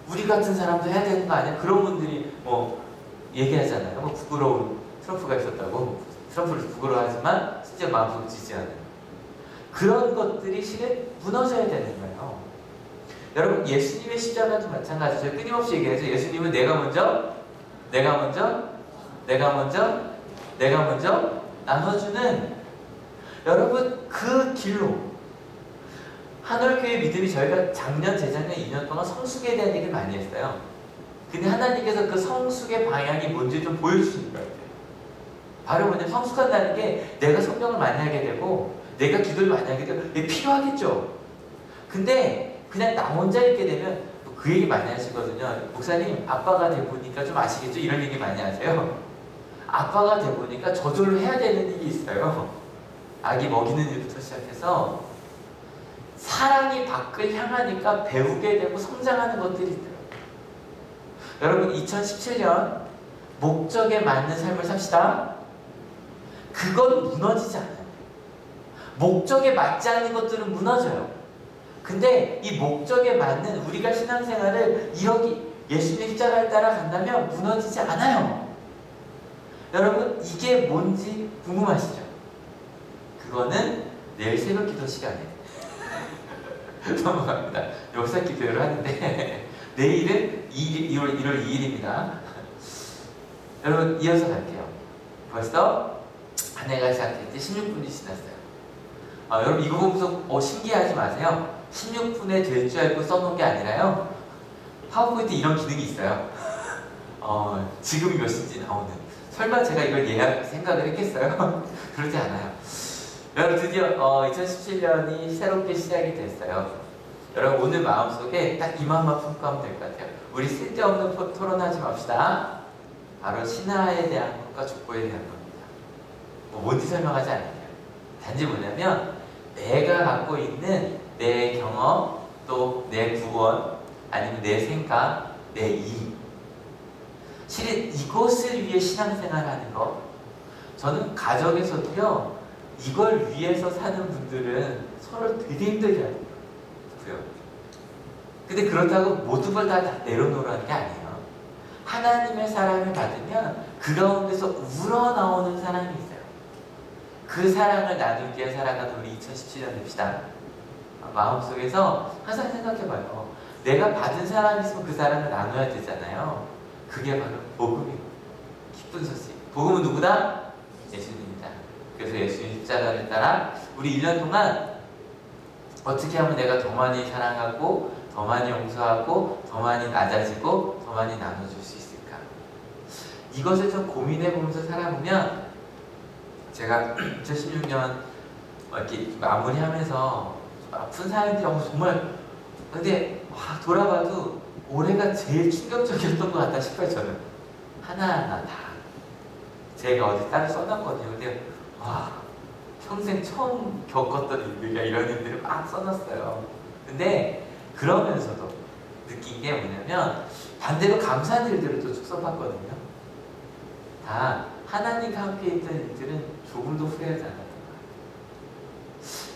우리 같은 사람도 해야 되는 거 아니야? 그런 분들이 뭐 얘기하잖아요. 뭐 부끄러운 트럼프가 있었다고. 트럼프를 부끄러워하지만 진짜 마음속으로 지지하는 그런 것들이 실은 무너져야 되는 거예요. 여러분, 예수님의 십자가도 마찬가지죠. 끊임없이 얘기해서 예수님은 내가 먼저 나눠주는, 여러분, 그 길로 한올교회 믿음이, 저희가 작년, 재작년 2년 동안 성숙에 대한 얘기를 많이 했어요. 근데 하나님께서 그 성숙의 방향이 뭔지 좀 보여주시는 것 같아요. 바로 뭐냐면, 성숙한다는 게 내가 성경을 많이 하게 되고 내가 기도를 많이 하게 되고 이게 필요하겠죠. 근데 그냥 나 혼자 있게 되면 그 얘기 많이 하시거든요. 목사님, 아빠가 돼 보니까 좀 아시겠죠? 이런 얘기 많이 하세요. 아빠가 돼 보니까 저절로 해야 되는 일이 있어요. 아기 먹이는 일부터 시작해서 사랑이 밖을 향하니까 배우게 되고 성장하는 것들이 있더라고요. 여러분, 2017년 목적에 맞는 삶을 삽시다. 그건 무너지지 않아요. 목적에 맞지 않는 것들은 무너져요. 근데 이 목적에 맞는 우리가 신앙생활을 이렇게 예수님의 십자가를 따라 간다면 무너지지 않아요. 여러분, 이게 뭔지 궁금하시죠? 그거는 내일 새벽 기도 시간에 넘어갑니다. 역사 기도를 하는데 내일은 1월 2일입니다. 여러분, 이어서 갈게요. 벌써 한 해가 시작했지 16분이 지났어요. 여러분, 이거 보면서 신기해하지 마세요. 16분에 될 줄 알고 써놓은 게 아니라요. 파워포인트 이런 기능이 있어요. 지금이 몇 시인지 나오는. 설마 제가 이걸 생각을 했겠어요? 그렇지 않아요. 여러분, 드디어 2017년이 새롭게 시작이 됐어요. 여러분, 오늘 마음속에 딱 이만만 품고하면 될 것 같아요. 우리 쓸데없는 토론하지 맙시다. 바로 신화에 대한 것과 족보에 대한 겁니다. 뭔지 설명하지 않을게요. 단지 뭐냐면 내가 갖고 있는 내 경험, 또 내 구원, 아니면 내 생각, 내 이익, 실은 이것을 위해 신앙생활하는 거, 저는 가정에서도요, 이걸 위해서 사는 분들은 서로 되게 힘들게 하고요. 근데 그렇다고 모든 걸 다 내려놓으라는 게 아니에요. 하나님의 사랑을 받으면 그 가운데서 우러나오는 사랑이 있어요. 그 사랑을 나누기 위해 살아가는 우리 2017년 됩시다. 마음속에서 항상 생각해봐요. 내가 받은 사랑이 있으면 그 사랑을 나눠야 되잖아요. 그게 바로 복음이에요. 기쁜 소식. 복음은 누구다? 예수님이다. 그래서 예수님 십자가를 따라 우리 1년 동안 어떻게 하면 내가 더 많이 사랑하고 더 많이 용서하고 더 많이 낮아지고 더 많이 나눠줄 수 있을까? 이것을 좀 고민해보면서 살아보면, 제가 2016년 이렇게 마무리하면서 아픈 사연들이 정말, 근데 돌아봐도 올해가 제일 충격적이었던 것 같다 싶어요. 저는 하나하나 다 제가 어디 따로 써놨거든요. 근데 평생 처음 겪었던 일들이야. 이런 일들을 막 써놨어요. 근데 그러면서도 느낀 게 뭐냐면, 반대로 감사한 일들을 또 쭉 써봤거든요. 다 하나님과 함께 있던 일들은 조금도 후회하지 않았던 거예요.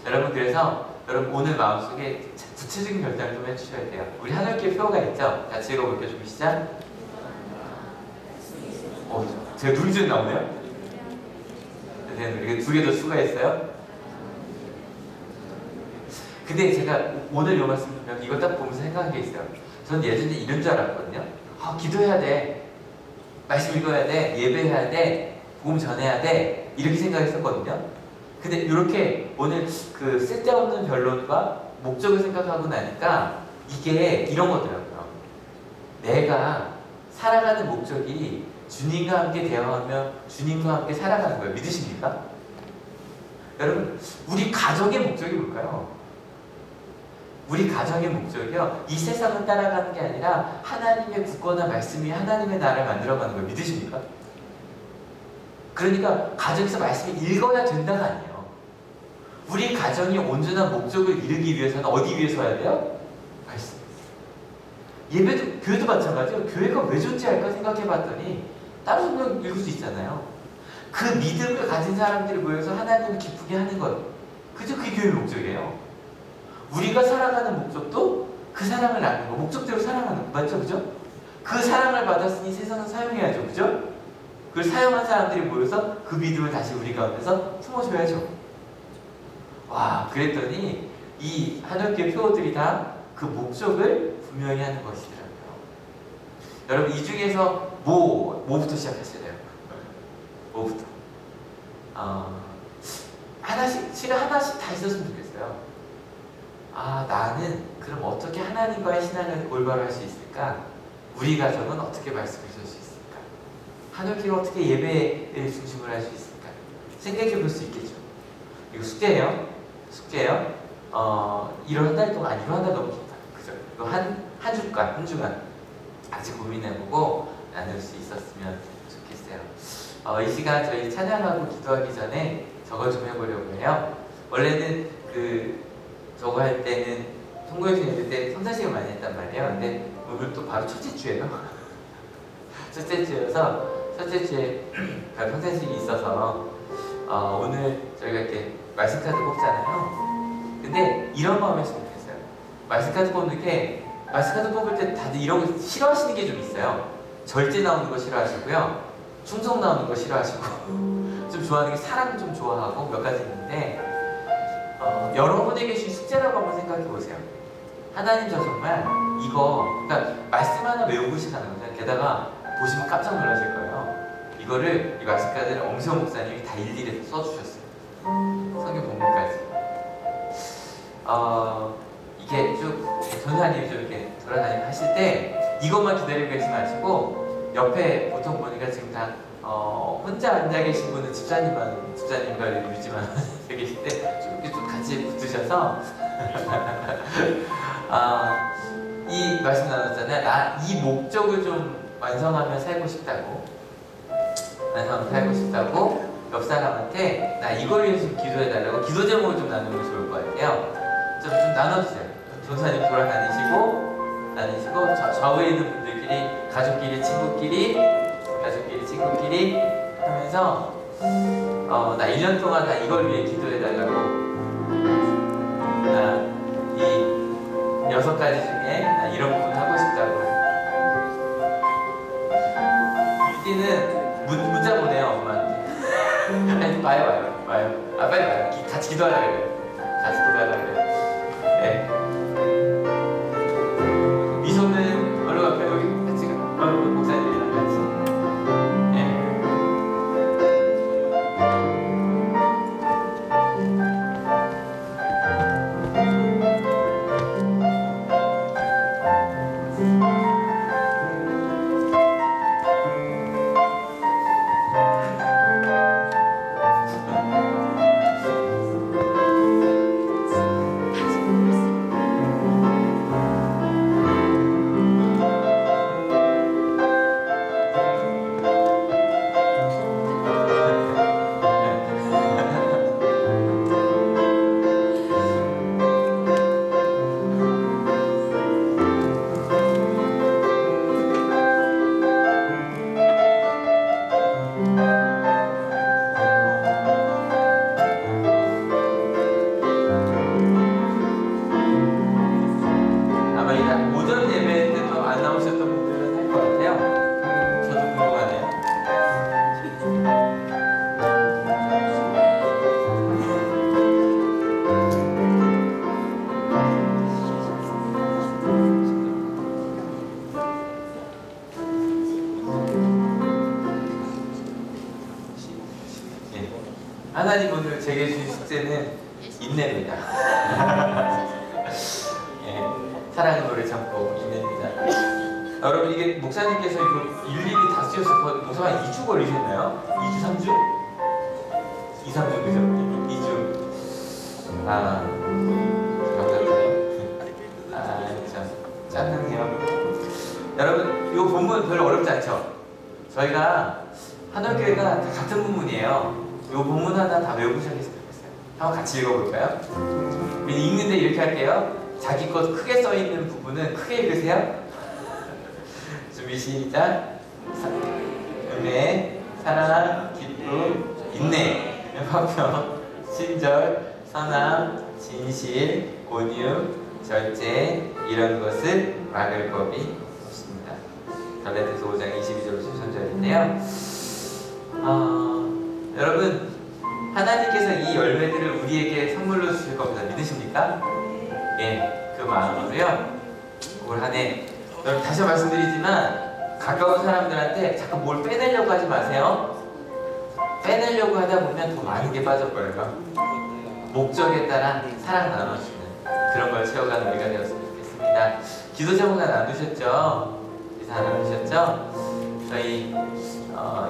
여러분, 그래서 여러분 오늘 마음속에 구체적인 결단을 좀 해주셔야 돼요. 우리 하늘교회 표가 있죠? 같이 읽어볼게요. 좀 시작. 제가 누르기 전에 나오네요? 이게 두 개 더 추가했어요. 근데 제가 오늘 이 말씀 보면 이거 딱 보면서 생각한 게 있어요. 전 예전에 이런 줄 알았거든요. 기도해야 돼, 말씀 읽어야 돼, 예배해야 돼, 복음 전해야 돼, 이렇게 생각했었거든요. 근데 이렇게 오늘 그 쓸데없는 변론과 목적을 생각하고 나니까 이게 이런 거더라고요. 내가 살아가는 목적이 주님과 함께 대화하며 주님과 함께 살아가는 거예요. 믿으십니까? 여러분, 우리 가정의 목적이 뭘까요? 우리 가정의 목적이요, 이 세상을 따라가는 게 아니라 하나님의 굳건한 말씀이 하나님의 나라를 만들어가는 걸 믿으십니까? 그러니까 가정에서 말씀을 읽어야 된다가 아니에요. 우리 가정이 온전한 목적을 이루기 위해서는 어디 위해서 해야 돼요? 말씀. 예배도, 교회도 마찬가지예요. 교회가 왜 존재할까 생각해봤더니 다른 성경 읽을 수 있잖아요. 그 믿음을 가진 사람들이 모여서 하나님을 기쁘게 하는 것, 그죠? 그게 교회의 목적이에요. 우리가 살아가는 목적도 그 사랑을 나누는 거, 목적대로 살아가는 거, 맞죠? 그죠? 그 사랑을 받았으니 세상은 사용해야죠. 그죠? 그걸 사용한 사람들이 모여서 그 믿음을 다시 우리 가운데서 품어줘야죠. 와, 그랬더니 이 한올교회 표어들이 다 그 목적을 분명히 하는 것이더라고요. 여러분, 이 중에서 뭐부터 시작하셔야 돼요? 뭐부터? 실은 하나씩 다 있었으면 좋겠어요. 나는 그럼 어떻게 하나님과의 신앙을 올바로 할 수 있을까? 우리 가정은 어떻게 말씀을 줄 수 있을까? 한올교회가 어떻게 예배를 중심으로 할 수 있을까? 생각해 볼 수 있겠죠. 이거 숙제예요. 이런 한 달 동안, 이런 한 달 너무 길다. 그죠? 이거 한 주간 같이 고민해보고 나눌 수 있었으면 좋겠어요. 이 시간 저희 찬양하고 기도하기 전에 저걸 좀 해보려고 해요. 원래는 저거 할 때는 통고여신 예배 때 성사식을 많이 했단 말이에요. 근데 오늘 또 바로 첫째 주예요. 첫째 주여서 첫째 주에 바로 성사식이 있어서 오늘 저희가 이렇게 말씀 카드 뽑잖아요. 근데 이런 마음이 했으면 좋겠어요. 말씀 카드 뽑는 게, 말씀 카드 뽑을 때 다들 이런 거 싫어하시는 게 좀 있어요. 절제 나오는 거 싫어하시고요, 충성 나오는 거 싫어하시고 좀 좋아하는 게 사랑 좀 좋아하고 몇 가지 있는데, 여러분에게 주신 숙제라고 한번 생각해 보세요. 하나님, 저 정말 이거, 그러니까 말씀 하나 외우고 시작하는 거잖아요. 게다가 보시면 깜짝 놀라실 거예요. 이거를, 이 말씀 카드를 엄세호 목사님이 다 일일이 써주셨어요. 성경 본문까지. 이게 쭉 전사님이 좀 이렇게 돌아다니고 하실 때 이것만 기다리고 계시지 마시고, 옆에 보통 보니까 지금 다 혼자 앉아 계신 분은 집사님과 유지만 앉아 계실 때 좀 같이 붙으셔서 이 말씀 나눴잖아요. 나 이 목적을 좀 완성하며 살고 싶다고, 옆 사람한테 나 이걸 위해서 좀 기도해달라고 기도 제목을 좀 나누면 좋을 것 같아요. 좀 나눠주세요. 전사님 돌아다니시고 좌우에 있는 분들끼리, 가족끼리 친구끼리 하면서 나 1년 동안 나 이걸 위해 기도해달라고, 나 이 6가지 중에 나 이런 부분 하고 싶다고. 유디는 문자 보내요, 엄마한테. 아니, 와요. 빨리 와요. 같이 기도하자 그래요. 네. 미소는 얼른 갈까요? 여기 같이 목사님이랑 같이. 네. 하나님 오늘 제게 주신 숙제는 인내입니다. 예, 사랑은 노래 참고 인내입니다. 여러분 이게 목사님께서 이거 일일이 다 쓰셔서 목사가 2주 걸리셨나요? 2주, 3주? 2, 3주 그죠? 2주. 아, 감사드려요. 아, 참 짠하네요. 여러분, 이 본문 별로 어렵지 않죠? 저희가 한월교회가 다 같은 본문이에요. 이 본문 하나 다 외우셨으면 좋겠어요. 한번 같이 읽어볼까요? 읽는데 이렇게 할게요. 자기 것 크게 써있는 부분은 크게 읽으세요. 준비 시작. 은혜, 사랑, 기쁨, 인내, 화평, 친절, 선함, 진실, 온유, 절제 이런 것을 막을 법이 없습니다. 갈라디아서 5장 22절 13절인데요. 여러분 하나님께서 이 열매들을 우리에게 선물로 주실 겁니다. 믿으십니까? 예, 그 마음으로요. 올 한 해 여러분 다시 말씀드리지만 가까운 사람들한테 자꾸 뭘 빼내려고 하지 마세요. 빼내려고 하다 보면 더 많은 게 빠져버려요. 목적에 따라 사랑 나눠주는 그런 걸 채워가는 우리가 되었으면 좋겠습니다. 기도 제목 다 나누셨죠? 기도 다 나누셨죠? 저희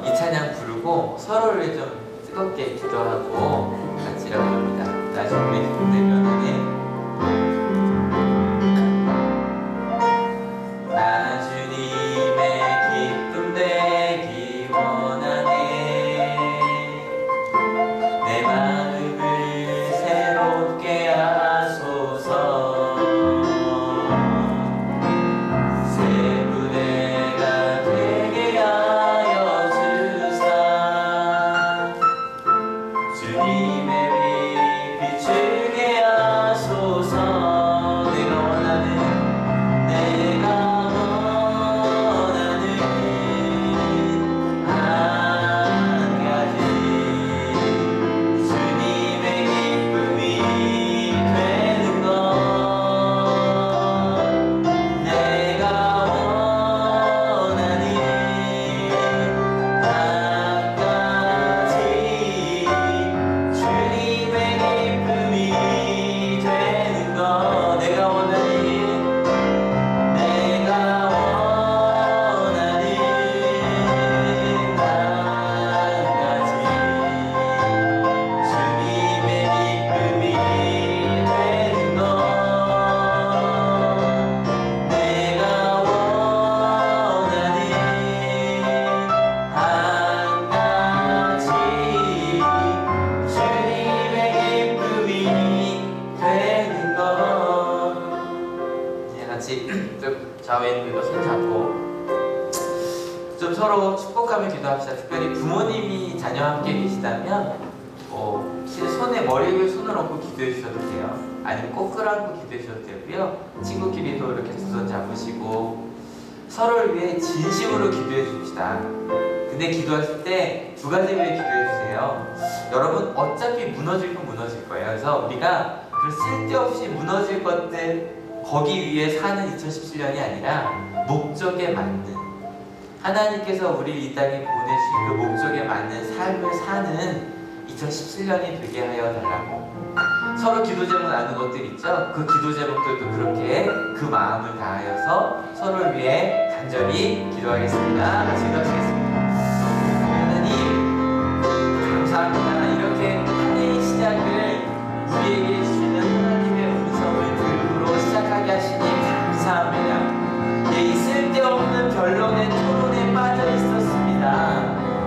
이 찬양 부르고 서로를 좀 뜨겁게 기도하고 같이 이라고 합니다. 나중에 기도되면 하네. 나 주님의 기쁨 되기 원하네. 내 마음을 새롭게 하소서. 새 무대가 되게 하여 주사. 주님의 빛 비추게 하소서. 내가 원하는 한 가지 주님의 기쁨이 되는 것. 내가 원하는 한 가지 주님의 기쁨이 되는 것. 내가 원하는 좀 좌우에는 손 잡고 좀 서로 축복하며 기도합시다. 특별히 부모님이 자녀와 함께 계시다면 손에 머리 위에 손을 얹고 기도해 주셔도 돼요. 아니면 꼭 끌어안고 기도해 주셔도 되고요. 친구끼리도 이렇게 두 손 잡으시고 서로를 위해 진심으로 기도해 줍시다. 근데 기도하실 때 두 가지 위해 기도해 주세요. 여러분 어차피 무너질 건 무너질 거예요. 그래서 우리가 그 쓸데없이 무너질 것들 거기 위해 사는 2017년이 아니라 목적에 맞는 하나님께서 우리 이 땅에 보내신 그 목적에 맞는 삶을 사는 2017년이 되게 하여 달라고. 서로 기도 제목 나눈 것들 있죠? 그 기도 제목들도 그렇게 그 마음을 다하여서 서로를 위해 간절히 기도하겠습니다. 같이 기도하시겠습니다. 하나님 감사합니다. 이렇게 한 해의 시작을 우리에게 주시는 하나님의 음성을 들음으로 시작하게 하시니 감사합니다. 이 쓸데없는 변론의 토론에 빠져 있었습니다.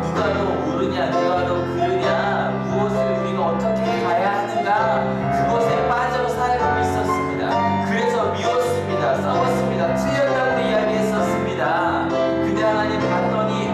누가 더 옳으냐, 누가 더 그르냐, 무엇을 우리가 어떻게 가야 하는가, 그것에 빠져 살고 있었습니다. 그래서 미웠습니다. 싸웠습니다. 틀렸다고 이야기했었습니다. 근데 하나님 봤더니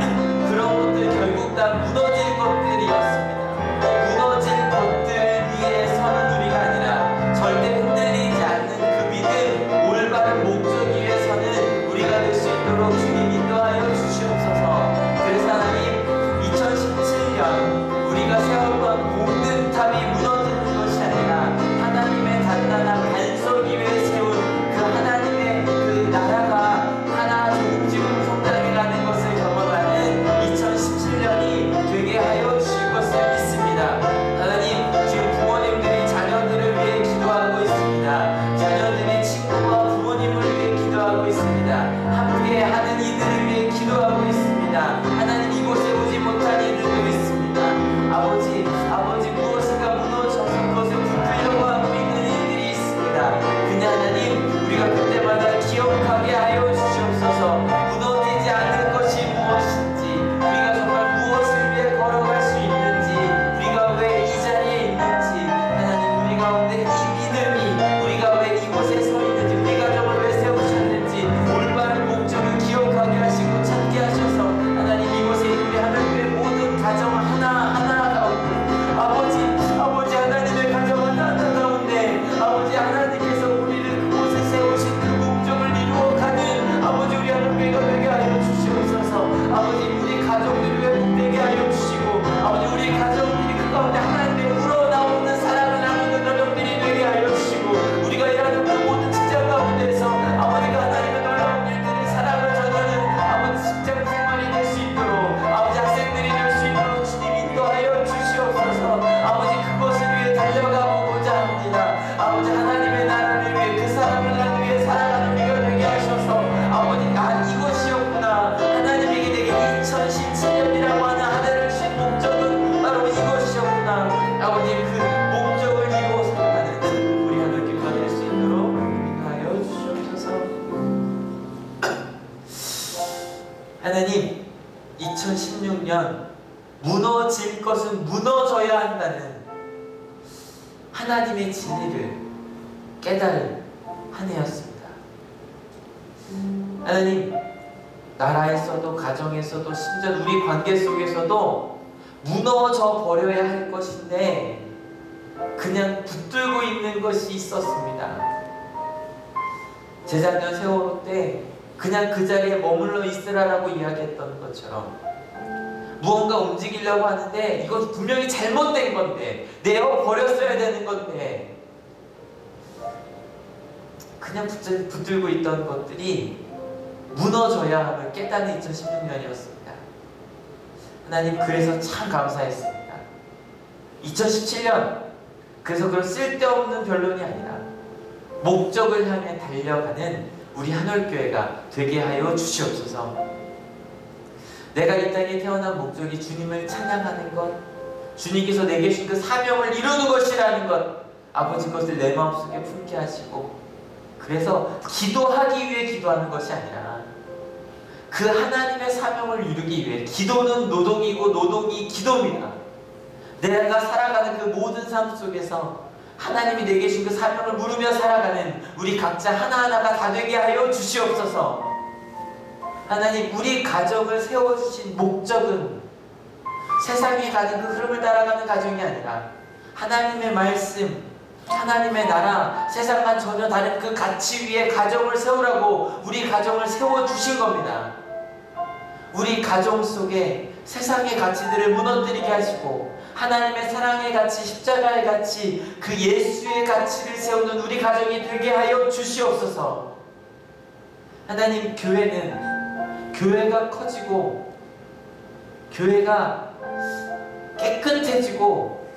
가운데 이 믿음이 우리가 왜 이곳에 서 있는지, 우리 가정을 왜 세우셨는지 올바른 목적을 기억하게 하시고 찾게 하셔서 하나님 이곳에 우리 하나님의 모든 가정 하나하나 가운데 아버지 하나님의 가정 하나하나 가운데 아버지 하나님께서 우리를 그곳에 세우신 그 목적을 이루어가는 아버지 우리 하나님께가 되게 하여 주시옵소서. 아버지 우리 가정들이 회복되게 하여 주시고 아버지 우리 가정들이 그 가운데 하나님의 우러나오는 사랑을 나누는 가정들이 되게 하여 주시고 우리가 일하는 그 모든 직장 가운데서 아버지가 하나님의 놀라운 일들을 사랑을 전하는 아버지 직장 생활이 될 수 있도록 아버지 학생들이 될 수 있도록 주님 인도하여 주시옵소서. 아버지 그것을 위해 달려가 보고자 합니다. 아버지 하나님의 나라를 위해 그 사람을 나누기 위해 살아가는 우리가 되게 하셔서 아버지 이것이었구나. 하나님에게 내게 2017년이라고 하는 한 해를 주신 목적은 바로 이것이었구나. 아버지 그 목적을 이루어 살아가는 우리 하나님께가 될 수 있도록 인도하여 주시옵소서. 하나님 2016년 무너질 것은 무너져야 한다는 하나님의 진리를 깨달은 한 해였습니다. 하나님 나라에서도 가정에서도 심지어 우리 관계 속에서도 무너져 버려야 할 것인데 그냥 붙들고 있는 것이 있었습니다. 재작년 세월호 때 그냥 그 자리에 머물러 있으라라고 이야기했던 것처럼 무언가 움직이려고 하는데 이건 분명히 잘못된 건데 내어 버렸어야 되는 건데 그냥 붙들고 있던 것들이 무너져야 함을 깨닫는 2016년이었습니다. 하나님 그래서 참 감사했습니다. 2017년 그래서 그런 쓸데없는 변론이 아니라 목적을 향해 달려가는 우리 한올교회가 되게 하여 주시옵소서. 내가 이 땅에 태어난 목적이 주님을 찬양하는 것, 주님께서 내게 주신 그 사명을 이루는 것이라는 것, 아버지 그것을 내 마음속에 품게 하시고 그래서 기도하기 위해 기도하는 것이 아니라 그 하나님의 사명을 이루기 위해 기도는 노동이고 노동이 기도입니다. 내가 살아가는 그 모든 삶 속에서 하나님이 내게 주신 그 사명을 물으며 살아가는 우리 각자 하나하나가 다 되게 하여 주시옵소서. 하나님 우리 가정을 세워주신 목적은 세상에 가는 그 흐름을 따라가는 가정이 아니라 하나님의 말씀, 하나님의 나라, 세상과 전혀 다른 그 가치 위에 가정을 세우라고 우리 가정을 세워주신 겁니다. 우리 가정 속에 세상의 가치들을 무너뜨리게 하시고 하나님의 사랑의 가치, 십자가의 가치, 그 예수의 가치를 세우는 우리 가정이 되게 하여 주시옵소서. 하나님 교회가 커지고 교회가 깨끗해지고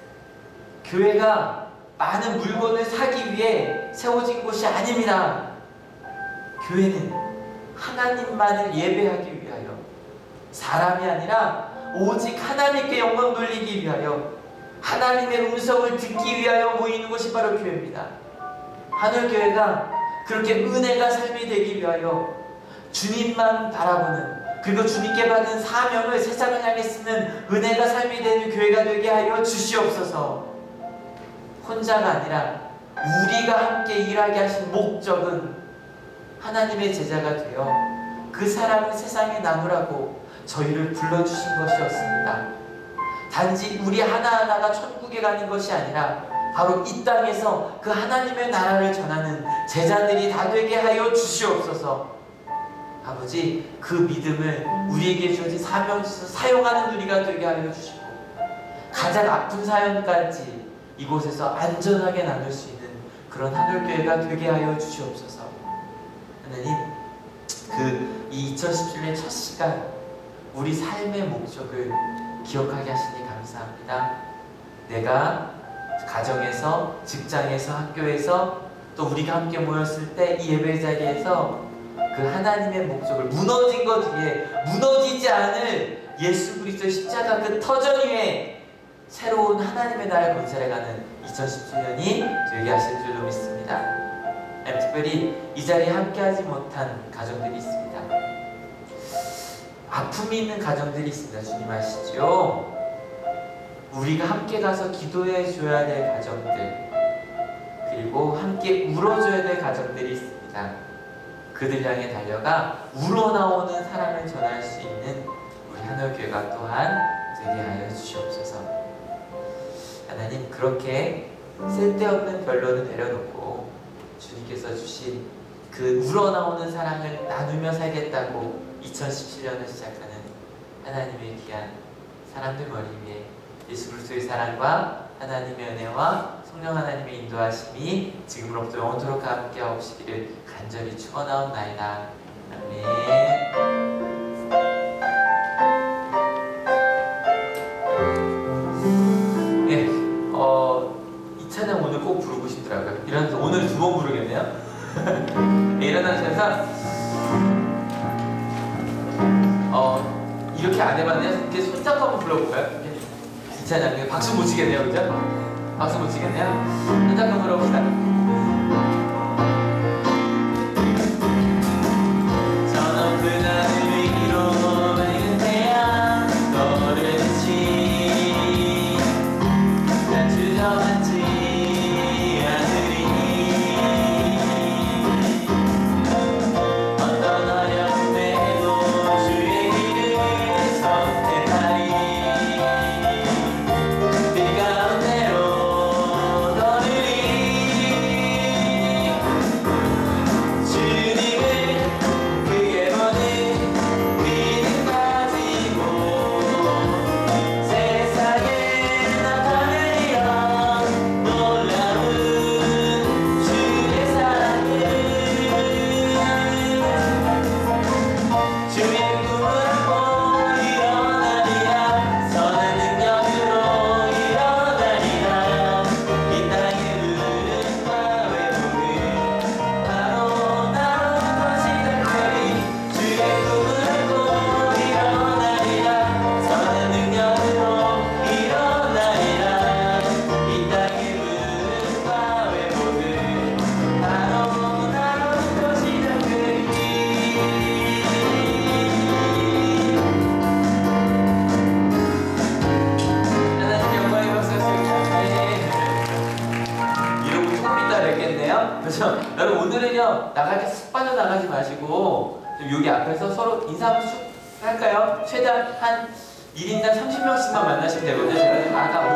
교회가 많은 물건을 사기 위해 세워진 곳이 아닙니다. 교회는 하나님만을 예배하기 위하여 사람이 아니라 오직 하나님께 영광 돌리기 위하여 하나님의 음성을 듣기 위하여 모이는 것이 바로 교회입니다. 하늘교회가 그렇게 은혜가 삶이 되기 위하여 주님만 바라보는 그리고 주님께 받은 사명을 세상을 향해 쓰는 은혜가 삶이 되는 교회가 되게 하여 주시옵소서. 혼자가 아니라 우리가 함께 일하게 하신 목적은 하나님의 제자가 되어 그 사랑을 세상에 나누라고 저희를 불러주신 것이었습니다. 단지 우리 하나하나가 천국에 가는 것이 아니라 바로 이 땅에서 그 하나님의 나라를 전하는 제자들이 다 되게 하여 주시옵소서. 아버지 그 믿음을 우리에게 주어진 사명을 사용하는 우리가 되게 하여 주시고 가장 아픈 사연까지 이곳에서 안전하게 나눌 수 있는 그런 하늘교회가 되게 하여 주시옵소서. 하나님 그 2017년 첫 시간 우리 삶의 목적을 기억하게 하시니 감사합니다. 내가 가정에서, 직장에서, 학교에서 또 우리가 함께 모였을 때 이 예배 자리에서 그 하나님의 목적을 무너진 것 위에 무너지지 않을 예수 그리스도의 십자가 그 터전 위에 새로운 하나님의 나라를 건설해가는 2017년이 되게 하실 줄로 믿습니다. 특별히 이 자리에 함께하지 못한 가정들이 있습니다. 아픔이 있는 가정들이 있습니다. 주님 아시죠? 우리가 함께 가서 기도해 줘야 될 가정들, 그리고 함께 울어줘야 될 가정들이 있습니다. 그들 향해 달려가 우러나오는 사랑을 전할 수 있는 우리 하늘교회가 또한 되게 하여 주시옵소서. 하나님, 그렇게 쓸데없는 변론을 내려놓고 주님께서 주신 그 우러나오는 사랑을 나누며 살겠다고 2017년을 시작하는 하나님의 귀한 사람들 머리 위에 예수 그리스도의 사랑과 하나님의 은혜와 성령 하나님의 인도하심이 지금으로부터 영원토록 함께 하옵시기를 간절히 축원하옵나이다. 아멘. 네, 이 찬양 오늘 꼭 부르고 싶더라고요. 일어나서 오늘 2번 부르겠네요. 네, 일어나셔서 이렇게 안 해봤네요. 이렇게 손잡고 한번 불러볼까요? 이 찬양 박수 못 치겠네요, 그죠? 박수 못 치겠네요. 손잡고 불러봅시다. 저 높은 하늘 위로 맑은 태양 떠오르듯이 난 주저앉지 않으리. 어떤 어려움에도 주의 길을 선택하리. 네 가운데로 걸으리. 주님을 크게 보는 믿음 가지고 세상에 나타내려 놀라운 주의 사랑을. 주의 꿈을 안고 일어나리라. 선한 능력으로 일어나리라. 이 땅의 부름과 회복은 바로 나로부터 시작되리. 주의 꿈을 안고 일어나리라. 선한 능력으로 일어나리라. 이 땅의 부름과 회복은 바로 나로부터 시작되리. 하나님 영광의 박수 주시옵소서. 이러고 조금 이따 뵙겠네요. 그렇죠? 여러분, 오늘은요 나갈 때 쑥 빠져나가지 마시고 좀 여기 앞에서 서로 인사 한번 쑥 할까요? 최대한 한 1인당 30명씩만 만나시면 되거든요. 제가 아까